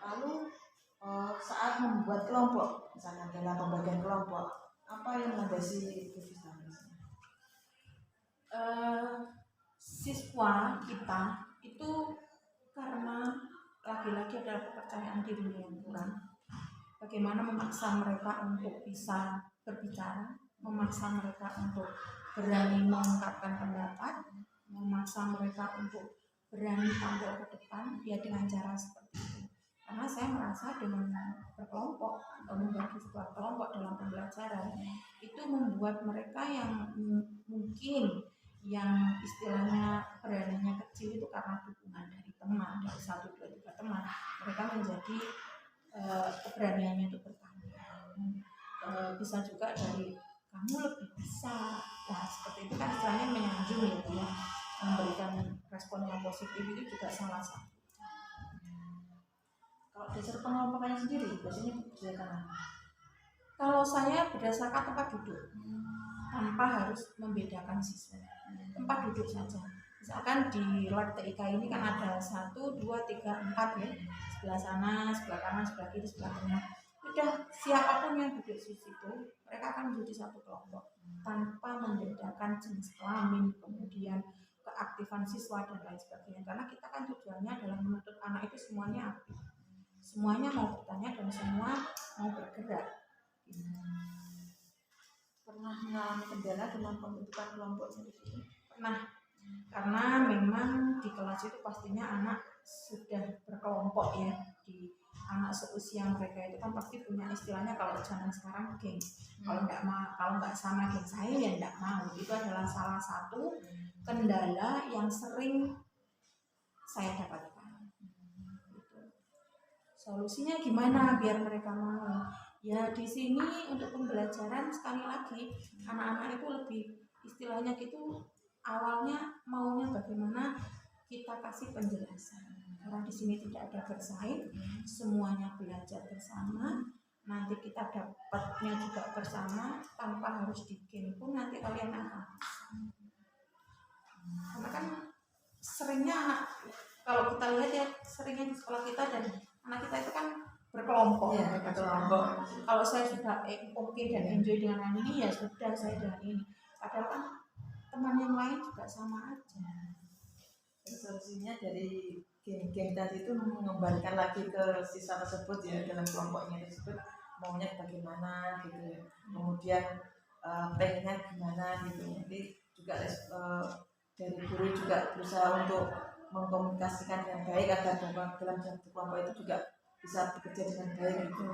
Lalu saat membuat kelompok, misalnya dalam pembagian kelompok, apa yang melandasi Bu Vita? Siswa kita itu karena lagi-lagi adalah kepercayaan diri yang kurang. Bagaimana memaksa mereka untuk bisa berbicara, memaksa mereka untuk berani mengungkapkan pendapat, memaksa mereka untuk berani tampil ke depan, ya dengan cara seperti itu. Karena saya merasa dengan berkelompok atau membagi sebuah kelompok dalam pembelajaran itu membuat mereka yang mungkin yang istilahnya beraninya kecil itu karena dukungan dari teman, dari 1, 2, 3 teman, mereka menjadi keberaniannya itu bertambah. Bisa juga dari kamu lebih bisa, nah seperti itu kan istilahnya menyanjung gitu ya, memberikan respon yang positif itu juga salah satu. Kalau dasar pengelompokannya sendiri biasanya berdasarkan apa? Kalau saya berdasarkan tempat duduk, tanpa harus membedakan siswa, tempat duduk saja. Misalkan di lab TIK ini kan ada 1, 2, 3, 4 ya, sebelah sana, sebelah kanan, sebelah kiri, sebelah tengah. Udah siapapun yang duduk di situ, mereka akan menjadi satu kelompok tanpa membedakan jenis kelamin, kemudian keaktifan siswa dan lain sebagainya. Karena kita kan tujuannya adalah menuntut anak itu semuanya aktif, semuanya mau bertanya dan semua mau bergerak. Pernah mengalami kendala dalam pembentukan kelompoknya di sini? Pernah, karena memang di kelas itu pastinya anak sudah berkelompok ya, di anak seusia mereka itu kan pasti punya istilahnya kalau zaman sekarang geng. Kalau nggak sama geng saya ya nggak mau. Itu adalah salah satu kendala yang sering saya dapatkan. Solusinya gimana biar mereka mau? Ya di sini untuk pembelajaran sekali lagi anak-anak itu lebih istilahnya gitu, awalnya maunya bagaimana kita kasih penjelasan. Karena di sini tidak ada bersaing, semuanya belajar bersama. Nanti kita dapatnya juga bersama tanpa harus digeng pun nanti kalian akan. Karena kan seringnya anak, kalau kita lihat ya seringnya di sekolah kita dan anak kita itu kan berkelompok. Ya, berkelompok. Kalau saya sudah oke dan enjoy dengan yang ini ya sudah saya dengan ini. Padahal kan teman yang lain juga sama aja. Solusinya dari geng-geng tadi itu mengembalikan lagi ke siswa tersebut ya, dalam kelompoknya tersebut maunya bagaimana gitu ya. Kemudian pengennya gimana gitu. Nanti juga dari guru juga berusaha untuk mengkomunikasikan dengan baik agar dalam satu kelompok itu juga bisa bekerja dengan baik gitu.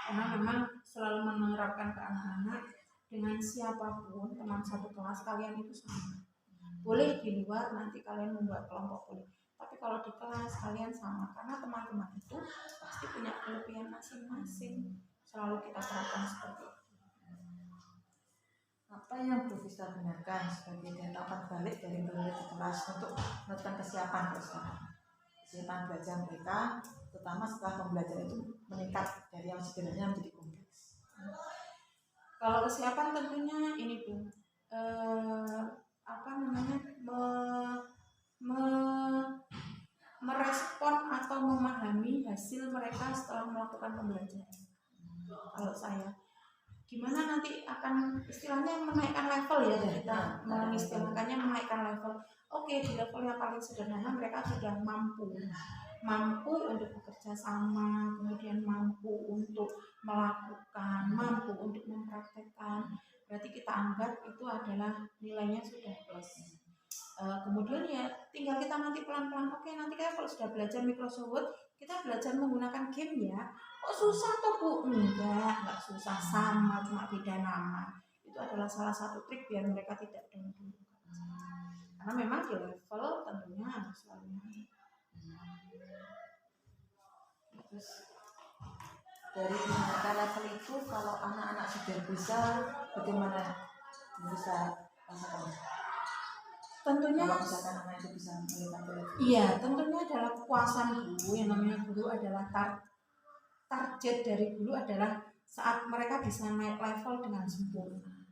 Karena memang selalu menerapkan ke anak-anak dengan siapapun teman satu kelas kalian itu sama. Boleh di luar nanti kalian membuat kelompok boleh, tapi kalau di kelas kalian sama, karena teman-teman itu pasti punya kelebihan masing-masing. Selalu kita terapkan seperti itu. Apa yang Bu bisa gunakan sebagai data balik dari murid di kelas untuk melakukan kesiapan belajar mereka, terutama setelah pembelajaran itu meningkat dari yang sederhana menjadi kompleks? Kalau kesiapan tentunya ini Bu, merespon atau memahami hasil mereka setelah melakukan pembelajaran. Kalau saya, gimana nanti akan istilahnya menaikkan level ya, kita mengistilahkannya menaikkan level. Oke, di level yang paling sederhana mereka sudah mampu untuk bekerja sama, kemudian mampu untuk melakukan, mampu untuk mempraktekkan. Berarti kita anggap itu adalah nilainya sudah plus. Kemudian ya tinggal kita nanti pelan-pelan, oke nanti kita kalau sudah belajar Microsoft Word, kita belajar menggunakan game ya. Kok susah toh Bu? Enggak susah, sama, cuma beda nama. Itu adalah salah satu trik biar mereka tidak down dulu. Karena memang di level tentunya harus selalu naik. Terus dari menaikkan level itu, kalau anak-anak sudah bisa, bagaimana bisa rasakan? Tentunya kalau misalkan anak itu bisa melihat level. Iya, tentunya adalah kepuasan guru. Yang namanya guru adalah target dari guru adalah saat mereka bisa naik level dengan sempurna.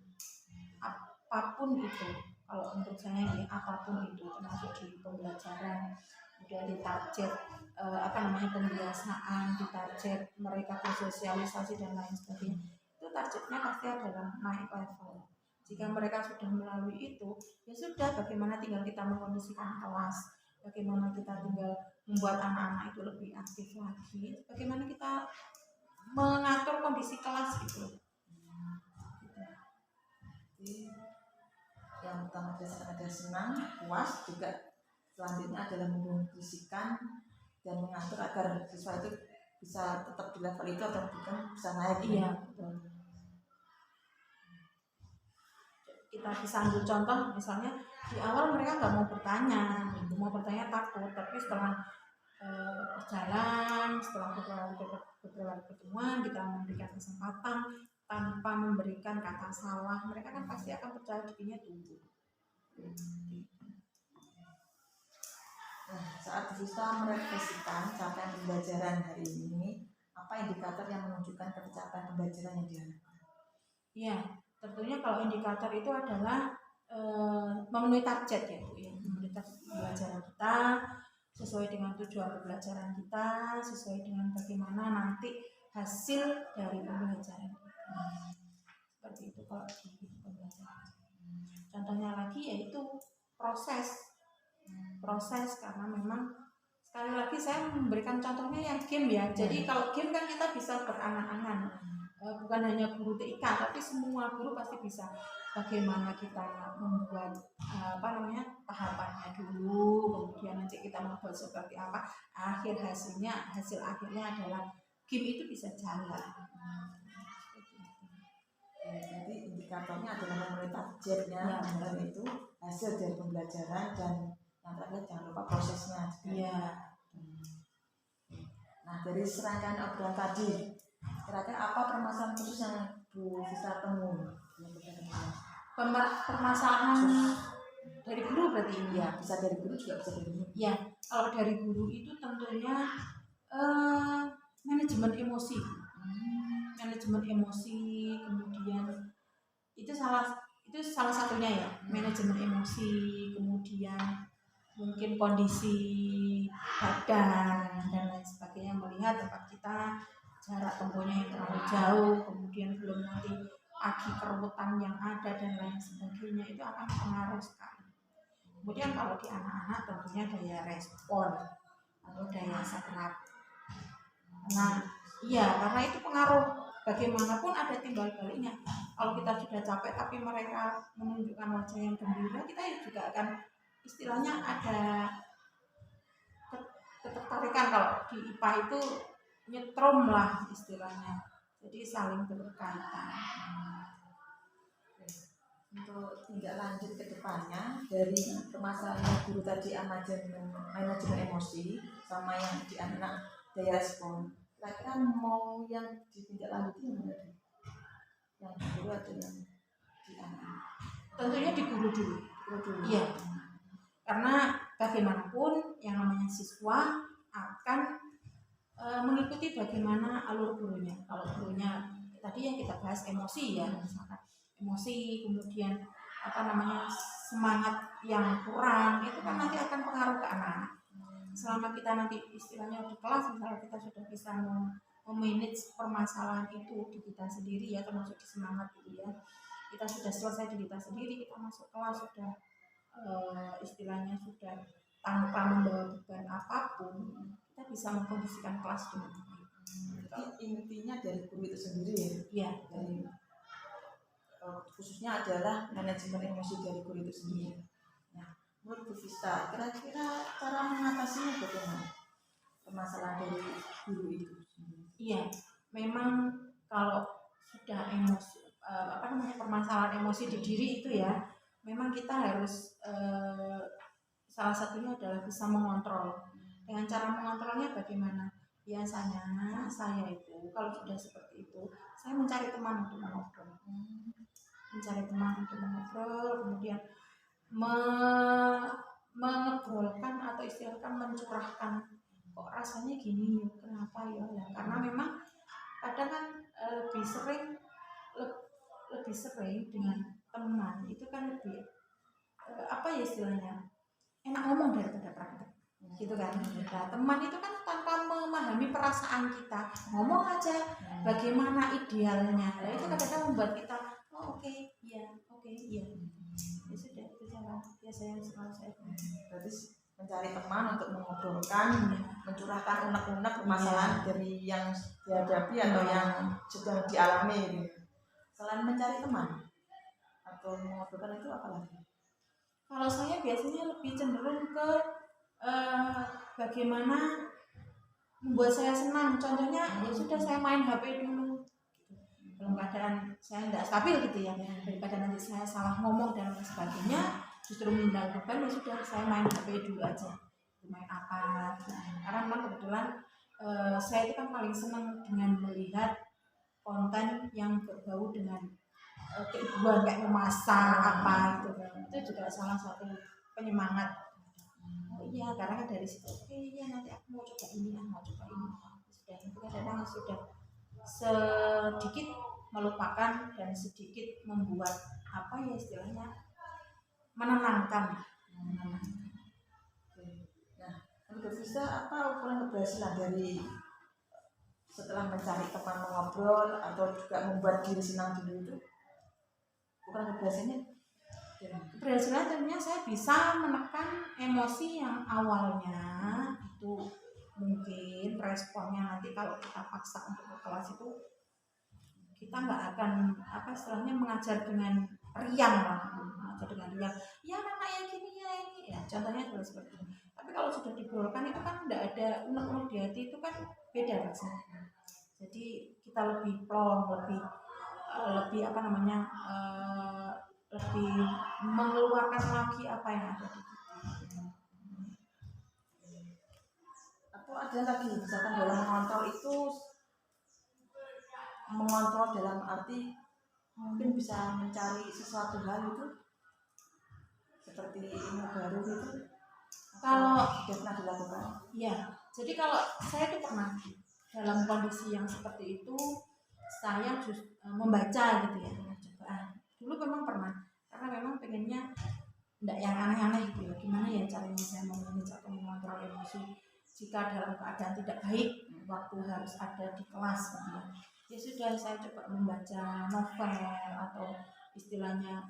Apapun itu, kalau untuk saya ini apapun itu, termasuk di pembelajaran, udah di target pembiasaan, di target mereka bersosialisasi dan lain sebagainya. Itu targetnya pasti adalah naik level. Jika mereka sudah melalui itu, ya sudah, bagaimana tinggal kita mengkondisikan kelas, bagaimana kita tinggal membuat anak-anak itu lebih aktif lagi, bagaimana kita mengatur kondisi kelas gitu. Jadi yang pertama ada senang, puas, juga selanjutnya adalah mengkondisikan dan mengatur agar siswa itu bisa tetap di level itu atau bukan bisa naik. Iya, betul. Kita bisa ambil contoh misalnya di awal mereka nggak mau bertanya takut, tapi setelah berjalan, setelah beberapa pertemuan kita memberikan kesempatan tanpa memberikan kata salah, mereka kan pasti akan percaya dirinya tumbuh. Nah, saat kita merefleksikan capaian pembelajaran hari ini, apa indikator yang menunjukkan pencapaian pembelajaran yang diharapkan? Iya, tentunya kalau indikator itu adalah memenuhi target ya Bu ya, memenuhi target pembelajaran kita sesuai dengan tujuan pembelajaran kita, sesuai dengan bagaimana nanti hasil dari pembelajaran kita. Seperti itu kalau di pembelajaran. Contohnya lagi yaitu proses, karena memang sekali lagi saya memberikan contohnya yang game ya. Jadi kalau game kan kita bisa berangan-angan, bukan hanya guru TIK tapi semua guru pasti bisa. Bagaimana kita membuat tahapannya dulu, kemudian nanti kita membuat seperti apa, hasil akhirnya adalah game itu bisa jalan. Jadi indikatornya adalah memenuhi targetnya, dan itu hasil dari pembelajaran, dan yang terakhir jangan lupa prosesnya. Iya. Nah, dari serangkaian obrolan tadi, kira-kira apa permasalahan khusus yang Bu bisa temui? Permasalahan dari guru berarti ini ya, bisa dari guru juga bisa dari guru. Ya, kalau dari guru itu tentunya manajemen emosi. Manajemen emosi, kemudian itu salah satunya ya, manajemen emosi, kemudian mungkin kondisi badan dan lain sebagainya, melihat tempat kita jarak tempuhnya yang terlalu jauh, kemudian belum nanti pagi kerutan yang ada dan lain sebagainya, itu akan pengaruh sekali. Kemudian kalau di anak-anak tentunya daya respon atau daya serap. Nah, iya, karena itu pengaruh. Bagaimanapun ada timbal baliknya. Kalau kita sudah capek tapi mereka menunjukkan wajah yang gembira, kita juga akan istilahnya ada ketertarikan. Kalau di IPA itu nyetrum lah istilahnya. Jadi saling berkaitan. Untuk tindak lanjut ke depannya dari permasalahan guru tadi manajemen emosi sama yang di anak daya respon, kira-kira mau yang ditindaklanjuti yang mana? Yang di guru atau yang di anak? Tentunya di guru dulu. Iya. Karena bagaimanapun yang namanya siswa akan mengikuti bagaimana alur gurunya. Kalau gurunya tadi yang kita bahas emosi ya, misalkan emosi, kemudian semangat yang kurang, itu kan nanti akan pengaruh ke anak. Selama kita nanti istilahnya di kelas, misalnya kita sudah bisa memanage permasalahan itu di kita sendiri ya, termasuk di semangat itu ya, kita sudah selesai di kita sendiri, kita masuk kelas sudah istilahnya sudah tanpa membawa beban apapun, kita bisa mengkondisikan kelas dengan baik. Intinya dari guru itu sendiri ya? Iya. Dari khususnya adalah manajemen emosi dari guru itu sendiri. Nah, menurut Bu Vista, kira-kira cara mengatasinya bagaimana? Permasalahan dari guru itu sendiri. Iya, memang kalau sudah emosi, permasalahan emosi di diri itu ya, memang kita harus salah satunya adalah bisa mengontrol. Dengan cara mengontrolnya bagaimana? Biasanya saya itu kalau sudah seperti itu, saya mencari teman untuk mengobrol. Kemudian mengobrolkan atau istilahkan mencurahkan, kok rasanya gini, kenapa ya? Karena memang kadang kan lebih sering dengan teman itu kan lebih istilahnya enak ngomong daripada praktek, gitu kan. Nah, teman itu kan tanpa memahami perasaan kita, ngomong aja bagaimana idealnya. Nah, itu kadang-kadang membuat kita oke, iya. Ya sudah, itu cara biasanya selalu saya. Berarti mencari teman untuk mengobrolkan, mencurahkan unek-unek permasalahan dari yang dihadapi atau yang sedang dialami gitu. Selain mencari teman atau mengobrolkan itu apa lagi? Kalau saya biasanya lebih cenderung ke bagaimana membuat saya senang. Contohnya ya sudah saya main HP dulu dalam keadaan saya tidak stabil gitu ya, daripada nanti saya salah ngomong dan lain sebagainya, justru mengundang beban, ya sudah saya main HP dulu aja, main apa gitu. Karena memang kebetulan saya itu kan paling senang dengan melihat konten yang berbau dengan keibuan, kayak memasak apa gitu, itu juga salah satu penyemangat. Iya, karena kan dari situ, oke ya nanti aku mau coba ini, sudah itu kadang sudah sedikit melupakan dan sedikit membuat apa ya istilahnya menenangkan. Nah, menurut Vista apa ukuran keberhasilan dari setelah mencari teman mengobrol atau juga membuat diri senang dulu itu? Ukuran keberhasilannya? Keberhasilan tentunya saya bisa menekan emosi yang awalnya itu mungkin responnya nanti kalau kita paksa untuk ke kelas itu kita nggak akan apa istilahnya mengajar dengan riang lah, mengajar dengan riang ya anak yang gini ya ini ya, contohnya adalah seperti ini. Tapi kalau sudah dibrolkan itu kan tidak ada unek-unek di hati, itu kan beda rasanya. Jadi kita lebih plong, lebih apa namanya lebih mengeluarkan lagi apa yang ada di kita. Atau ada lagi misalkan dalam mengontrol itu, mengontrol dalam arti mungkin bisa mencari sesuatu hal itu seperti ilmu baru gitu, kalau sudah pernah dilakukan? Ya, jadi kalau saya itu pernah dalam kondisi yang seperti itu, saya membaca gitu ya, coba dulu memang pernah, karena memang pengennya enggak yang aneh-aneh gitu ya, gimana ya caranya saya memanage atau mengontrol emosi jika dalam keadaan tidak baik waktu harus ada di kelas gitu ya. Ya sudah, saya coba membaca novel atau istilahnya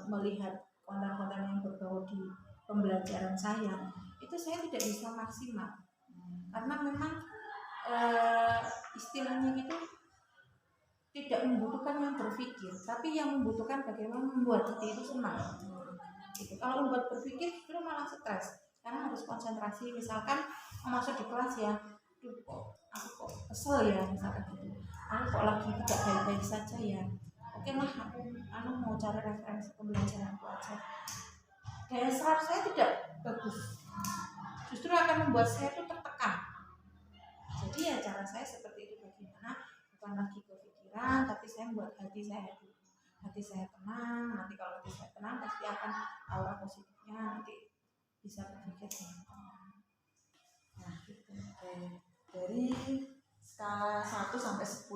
melihat konten-konten yang berbau di pembelajaran saya, itu saya tidak bisa maksimal karena memang istilahnya gitu tidak membutuhkan yang berpikir, tapi yang membutuhkan bagaimana membuat hati itu senang gitu. Kalau membuat berpikir itu malah stres karena harus konsentrasi, misalkan masuk di kelas ya, aku kok kesel ya misalkan gitu, aku kok lagi tidak baik-baik saja ya, oke lah aku mau cari referensi pembelajaranku aja, daya serap saya tidak bagus, justru akan membuat saya itu tertekan. Jadi ya cara saya seperti itu, bagaimana bukan lagi kepikiran, tapi saya membuat hati saya tenang. Nanti kalau hati saya tenang pasti akan aura positifnya nanti bisa berpikir dengan tenang. Nah, gitu. Dari skala 1 sampai 10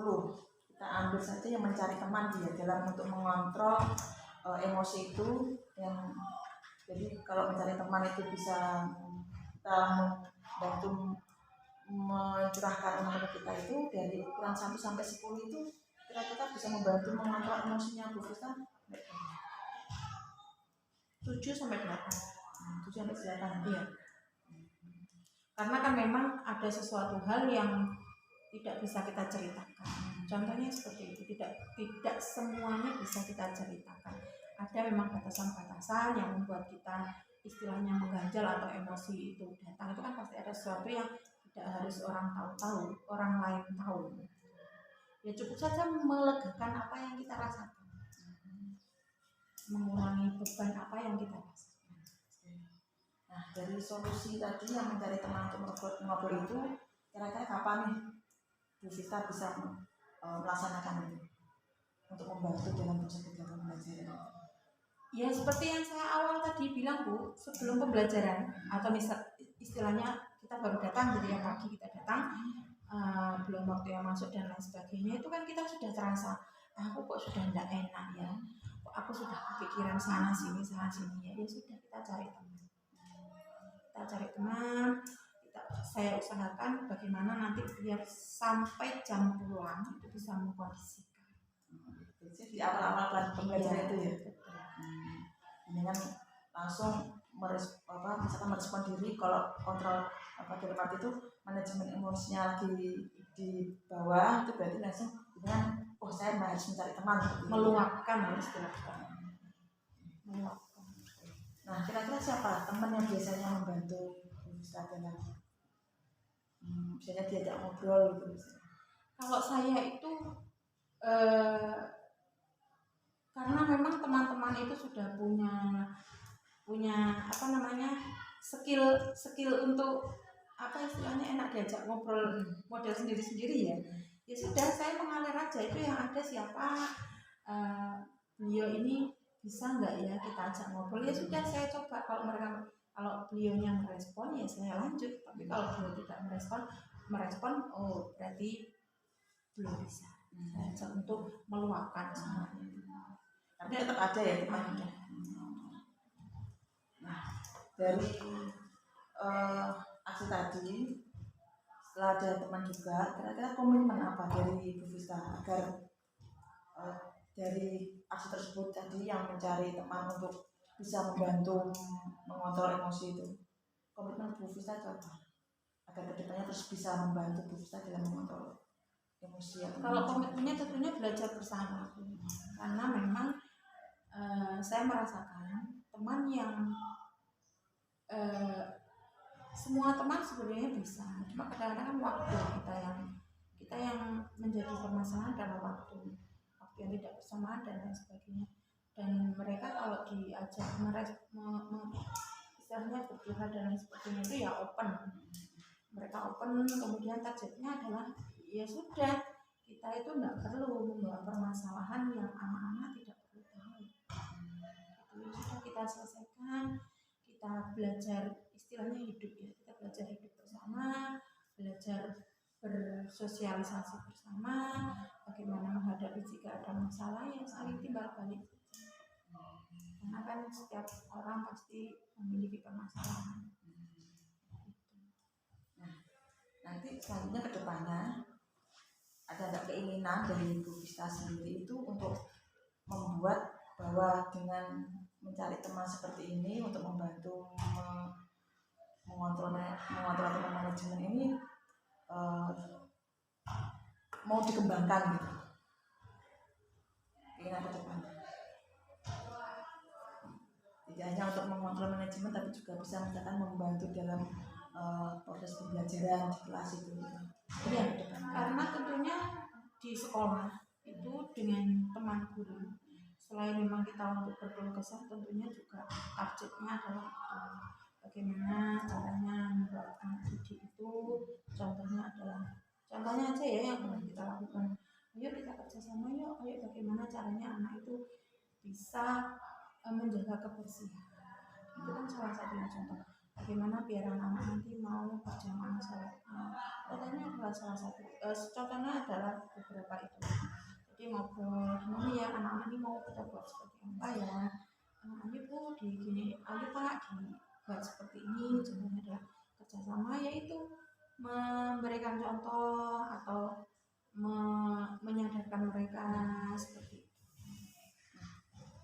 kita ambil saja yang mencari teman dia dalam untuk mengontrol emosi itu, yang jadi kalau mencari teman itu bisa kita membantu mencurahkan unek kita itu, dari ukuran 1 sampai 10 itu kira-kira bisa membantu mengontrol emosinya Bu Vista? 7 sampai 8. 7 sampai 8. Iya. Karena kan memang ada sesuatu hal yang tidak bisa kita ceritakan. Contohnya seperti itu, tidak semuanya bisa kita ceritakan. Ada memang batasan-batasan yang membuat kita istilahnya mengganjal atau emosi itu datang. Itu kan pasti ada sesuatu yang tidak harus orang tahu, orang lain tahu. Ya cukup saja melegakan apa yang kita rasakan, mengurangi beban apa yang kita rasakan. Nah, dari solusi tadi yang mencari teman untuk mengobrol itu, kira-kira kapan nih Bu Vista bisa melaksanakan itu untuk membantu dalam proses kegiatan pembelajaran? Ya seperti yang saya awal tadi bilang Bu, sebelum pembelajaran atau misal istilahnya kita baru datang gitu ya, pagi kita datang, belum waktu yang masuk dan lain sebagainya, itu kan kita sudah terasa aku kok sudah tidak enak ya, kok aku sudah kepikiran sana sini ya. Ya sudah, kita cari teman, saya usahakan bagaimana nanti biar sampai jam pulang itu bisa mengkondisikan. Jadi di awal-awal pembelajaran itu ya, ini kan langsung misalkan merespon diri. Kalau kontrol dalam arti itu manajemen emosinya lagi di bawah, itu berarti langsung dengan saya harus mencari teman, meluapkan, harus dilakukan meluapkan. Nah, kira-kira siapa teman yang biasanya membantu Ustaz dalam biasanya diajak ngobrol gitu? Kalau saya itu karena memang teman-teman itu sudah punya apa namanya skill untuk apa istilahnya enak diajak ngobrol model sendiri-sendiri ya. Ya sudah, saya mengalir aja, itu yang ada siapa beliau ini bisa nggak ya kita ajak ngobrol, ya sudah saya coba. Kalau beliaunya merespon ya saya lanjut, tapi kalau beliau tidak merespon oh berarti belum bisa. Saya ajak untuk meluapkan semuanya. Tapi tetap ada ya temannya. Nah, dari aksi tadi, setelah ada teman juga, kira-kira komitmen apa dari Bu Vista agar dari aksi tersebut tadi yang mencari teman untuk bisa membantu mengontrol emosi itu, komitmen Bu Vista apa agar kedepannya terus bisa membantu Bu Vista dalam mengontrol emosi? Kalau komitmennya tentunya belajar bersama, karena memang saya merasakan teman yang semua teman sebenarnya bisa, cuma kadang-kadang waktu kita yang menjadi permasalahan dalam waktu yang tidak bersamaan dan lain sebagainya. Dan mereka kalau diajak istilahnya bercurhat dan lain sebagainya itu ya open, mereka open, kemudian targetnya adalah ya sudah, kita itu tidak perlu membawa permasalahan yang anak-anak tidak perlu tahu. Itu sudah kita selesaikan, kita belajar istilahnya hidup ya, kita belajar hidup bersama, belajar bersosialisasi bersama, bagaimana menghadapi jika ada masalah yang saling timbal balik. Karena kan setiap orang pasti memiliki permasalahan. Nah, nanti selanjutnya ke depannya ada keinginan dari Bu Vista sendiri itu untuk membuat bahwa dengan mencari teman seperti ini untuk membantu mengontrol teman manajemen ini mau dikembangkan gitu, keinginan ke depannya tidak hanya untuk mengontrol manajemen tapi juga bisa misalkan membantu dalam proses pembelajaran di kelas itu. Iya, karena tentunya di sekolah itu dengan teman guru, selain memang kita untuk berkeluh kesah, tentunya juga targetnya adalah bagaimana caranya membuat anak didik itu, contohnya aja ya yang pernah kita lakukan, ayo kita kerjasama yuk, ayo bagaimana caranya anak itu bisa menjaga kebersihan. Itu kan salah satunya contoh. Bagaimana biar anak-anak nanti mau berjamaah sholatnya, contohnya adalah salah satu, contohnya adalah beberapa itu. Jadi ngobrol gimana ya anak-anak ini mau kita buat seperti apa ya, ayo Bu di gini, ayo Pak dibuat seperti ini. Contohnya adalah kerjasama, yaitu memberikan contoh atau menyadarkan mereka seperti itu.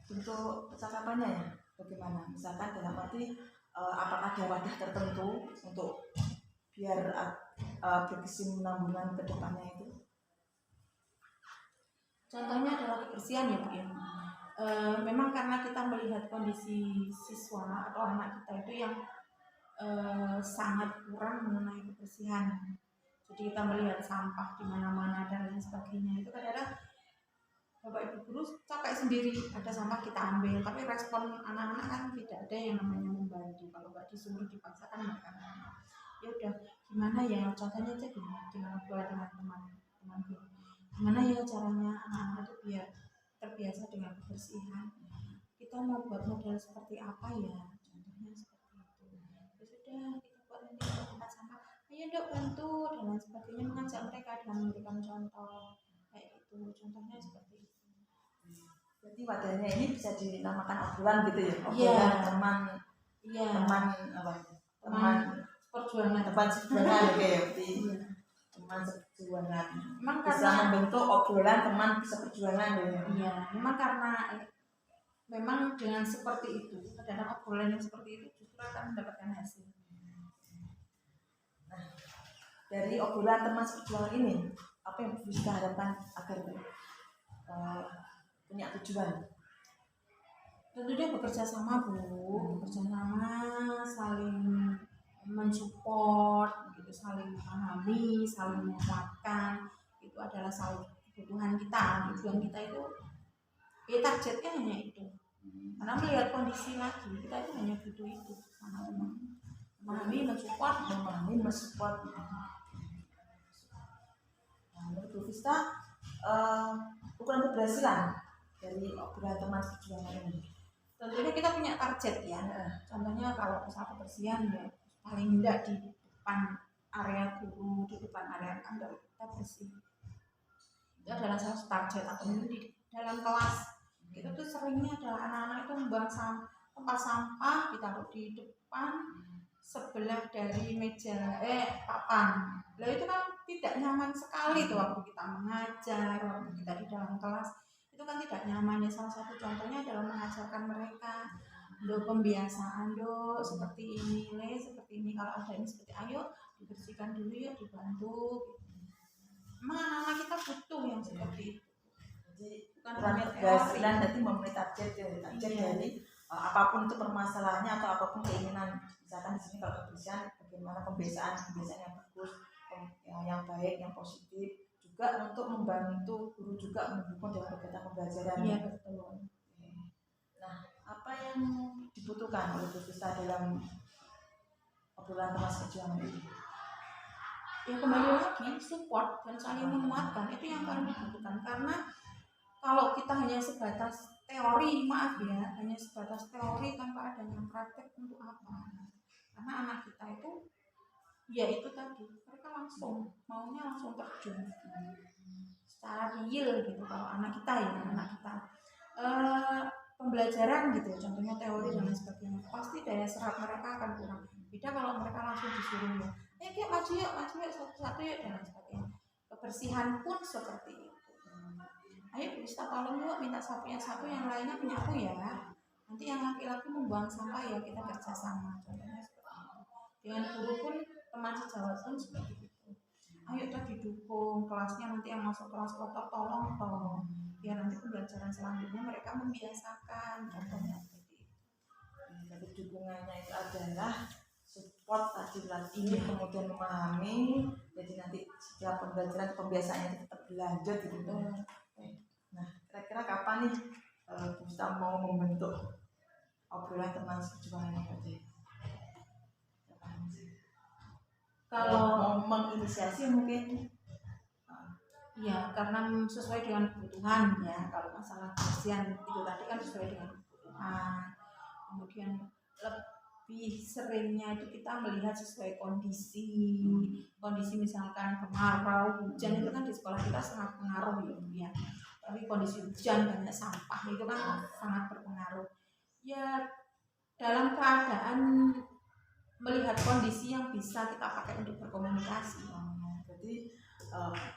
Bentuk percakapannya ya bagaimana, misalkan dalam arti apakah ada wadah tertentu untuk biar berkesinambungan ke depannya itu? Contohnya adalah kebersihan ya Bu ya. Memang karena kita melihat kondisi siswa atau anak kita itu yang sangat kurang mengenai kebersihan. Jadi kita melihat sampah di mana-mana dan lain sebagainya. Itu kadang-kadang Bapak Ibu guru capek sendiri, ada sampah kita ambil, tapi respon anak-anak kan tidak ada yang namanya membantu. Kalau nggak disuruh dipaksakan mereka ya udah gimana ya, contohnya aja dengan ngobrol dengan teman guru, gimana ya caranya anak-anak itu biar terbiasa dengan kebersihan, kita mau buat model seperti apa ya, contohnya seperti itu. Ya sudah, kita buat nanti tempat sampah, ayo dok bantu dan lain sebagainya, mengajak mereka dan memberikan contoh kayak gitu, contohnya seperti itu. Berarti wadahnya ini bisa dinamakan obrolan gitu ya, obrolan teman perjuangan, teman sejuangan kayak teman sejuangan. Memang bisa membentuk obrolan teman bisa perjuangan ya. Iya, memang karena memang dengan seperti itu, dalam obrolan yang seperti itu justru akan mendapatkan hasil. Nah, dari obrolan teman seperjuangan ini, apa yang bisa harapkan agar punya tujuan? Tentunya bekerja sama Bu, bekerja sama, saling mensupport, gitu, saling memahami, saling menguatkan. Itu adalah salah kebutuhan kita. Tujuan kita itu, ya targetnya hanya itu. Karena melihat kondisi lagi, kita itu hanya butuh itu. Memahami, mensupport. Nah, menurut Bu Vista, ukuran keberhasilan dari obrolan teman seperjuangan ini? Tentunya kita punya target ya. Contohnya kalau usaha kebersihan ya paling tidak di depan area guru, di depan area kantor kita bersih. Itu adalah salah satu target. Atau mungkin di dalam kelas itu tuh seringnya adalah anak-anak itu membuang tempat sampah ditaruh di depan sebelah dari meja papan. Lah itu kan tidak nyaman sekali tuh waktu kita mengajar, waktu kita di dalam kelas. Itu kan tidak nyaman ya. Salah satu contohnya adalah mengajarkan mereka pembiasaan seperti ini, seperti ini, kalau ada ini seperti ayo dibersihkan dulu yuk, dibantu. Emang anak-anak kita butuh yang seperti itu. Jadi bukan hanya keberhasilan, berarti memenuhi target dari apapun itu permasalahannya atau apapun keinginan. Misalkan di sini kalau kebersihan, bagaimana pembiasaan yang bagus, yang baik, yang positif. Juga untuk membantu guru juga mendukung dalam kegiatan pembelajaran. Iya betul. Nah, apa yang dibutuhkan oleh Bu Vista dalam obrolan teman seperjuangan ini? Ya kembali lagi support dan saling menguatkan, itu yang paling dibutuhkan. Karena kalau kita hanya sebatas teori, maaf ya, hanya sebatas teori tanpa adanya praktek, untuk apa? Karena anak kita itu ya itu tadi, mereka maunya langsung terjun secara real gitu. Kalau anak kita ya, anak kita pembelajaran gitu, contohnya teori dan lain sebagainya, pasti daya serap mereka akan kurang. Beda kalau mereka langsung disuruh ya maju yuk satu-satu yuk dan lain sebagainya. Kebersihan pun seperti itu. Ayo bisa tolong yuk, minta sapunya satu, yang lainnya punya aku ya. Nanti yang laki-laki membuang sampah ya kita kerjasama. Contohnya seperti itu. Dengan guru pun, teman sejawat pun seperti itu. Ayo kita didukung, kelasnya nanti yang masuk kelas kotor tolong toh, biar nanti pembelajaran selanjutnya mereka membiasakan. Contohnya seperti itu. Jadi dukungannya itu adalah support tadi, kemudian memahami, jadi nanti setiap pembelajaran pembiasaannya tetap berlanjut gitu. Nah, kira-kira kapan nih kita mau membentuk obrolan teman seperjuangan ini? Kalau mau menginisiasi mungkin ya karena sesuai dengan kebutuhan ya. Kalau masalah kebersihan itu tadi kan sesuai dengan kebutuhan. Kemudian lebih seringnya itu kita melihat sesuai kondisi misalkan kemarau, hujan, itu kan di sekolah kita sangat pengaruh ya. Tapi kondisi hujan banyak sampah itu kan sangat berpengaruh. Ya dalam keadaan melihat kondisi yang bisa kita pakai untuk berkomunikasi. Jadi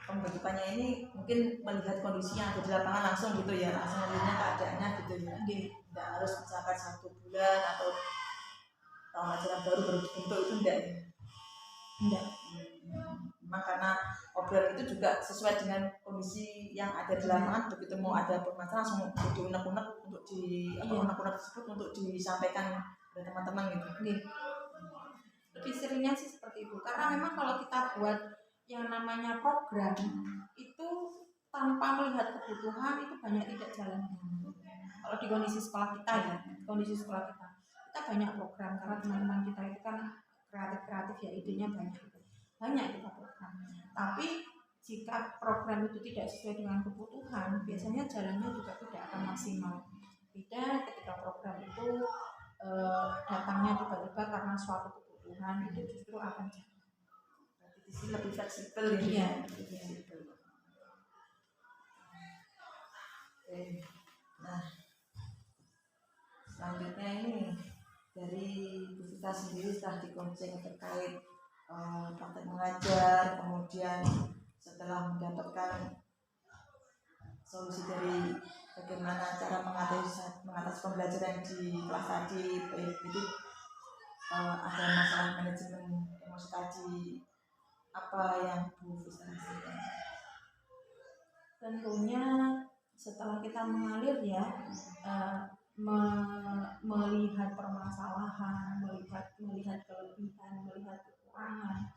pembentukannya ini mungkin melihat kondisi yang ada di lapangan langsung gitu ya, langsung melihatnya keadaannya gitu ya. Tidak harus misalkan 1 bulan atau tahun ajaran baru dibentuk, itu enggak ya? Enggak. Memang karena obrolan itu juga sesuai dengan kondisi yang ada di lapangan. Begitu mau ada permasalahan langsung diunek-unek untuk unek-unek tersebut untuk disampaikan ke teman-teman gitu. Lebih seringnya sih seperti itu. Karena memang kalau kita buat yang namanya program itu tanpa melihat kebutuhan, itu banyak tidak jalan. Kalau di kondisi sekolah kita ya, kita banyak program karena teman-teman kita itu kan kreatif ya, idenya banyak kita program. Tapi jika program itu tidak sesuai dengan kebutuhan, biasanya jalannya juga tidak akan maksimal. Beda ketika program itu datangnya tiba-tiba karena suatu kebutuhan, itu justru akan jalan. Di sini lebih fleksibel ya. Nah, selanjutnya ini dari Bu Vista sendiri setelah dikonceng terkait praktek mengajar, kemudian setelah mendapatkan solusi dari bagaimana cara mengatasi pembelajaran di kelas tadi, baik itu ada masalah manajemen emosi tadi, apa yang Bu Vista rasakan? Tentunya setelah kita mengalir ya, melihat permasalahan, melihat kelebihan, melihat kekurangan,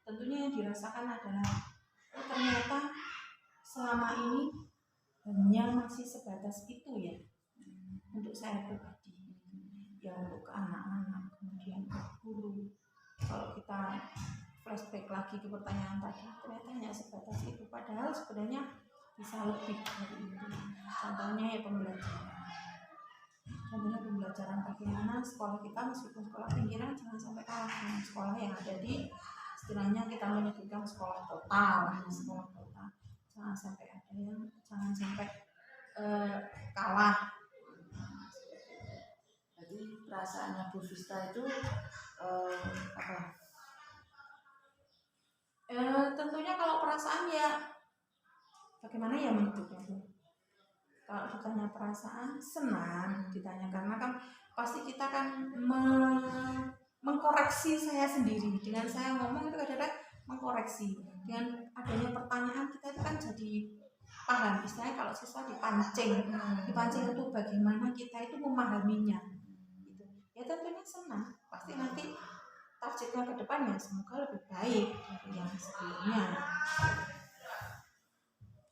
tentunya yang dirasakan adalah ternyata selama ini hanya masih sebatas itu ya untuk saya pribadi, ya untuk ke anak-anak, kemudian ke guru. Kalau kita flashback lagi ke pertanyaan tadi, ternyata hanya sebatas itu, padahal sebenarnya bisa lebih dari itu. Contohnya ya pembelajaran bagaimana sekolah kita, meskipun sekolah pinggiran, jangan sampai kalah dengan sekolah yang ada di, istilahnya kita menyebutkan sekolah total, jangan sampai kalah. Jadi perasaannya Bu Vista itu apa? Tentunya kalau perasaan ya bagaimana ya menyebutnya Bu? Kalau ditanya perasaan, senang ditanya, karena kan pasti kita kan mengkoreksi saya sendiri dengan saya ngomong itu kadang-kadang mengkoreksi. Dengan adanya pertanyaan kita itu kan jadi paham, istilahnya kalau siswa dipancing untuk bagaimana kita itu memahaminya gitu. Ya tentunya senang, pasti nanti targetnya ke depan ya semoga lebih baik dari yang sebelumnya.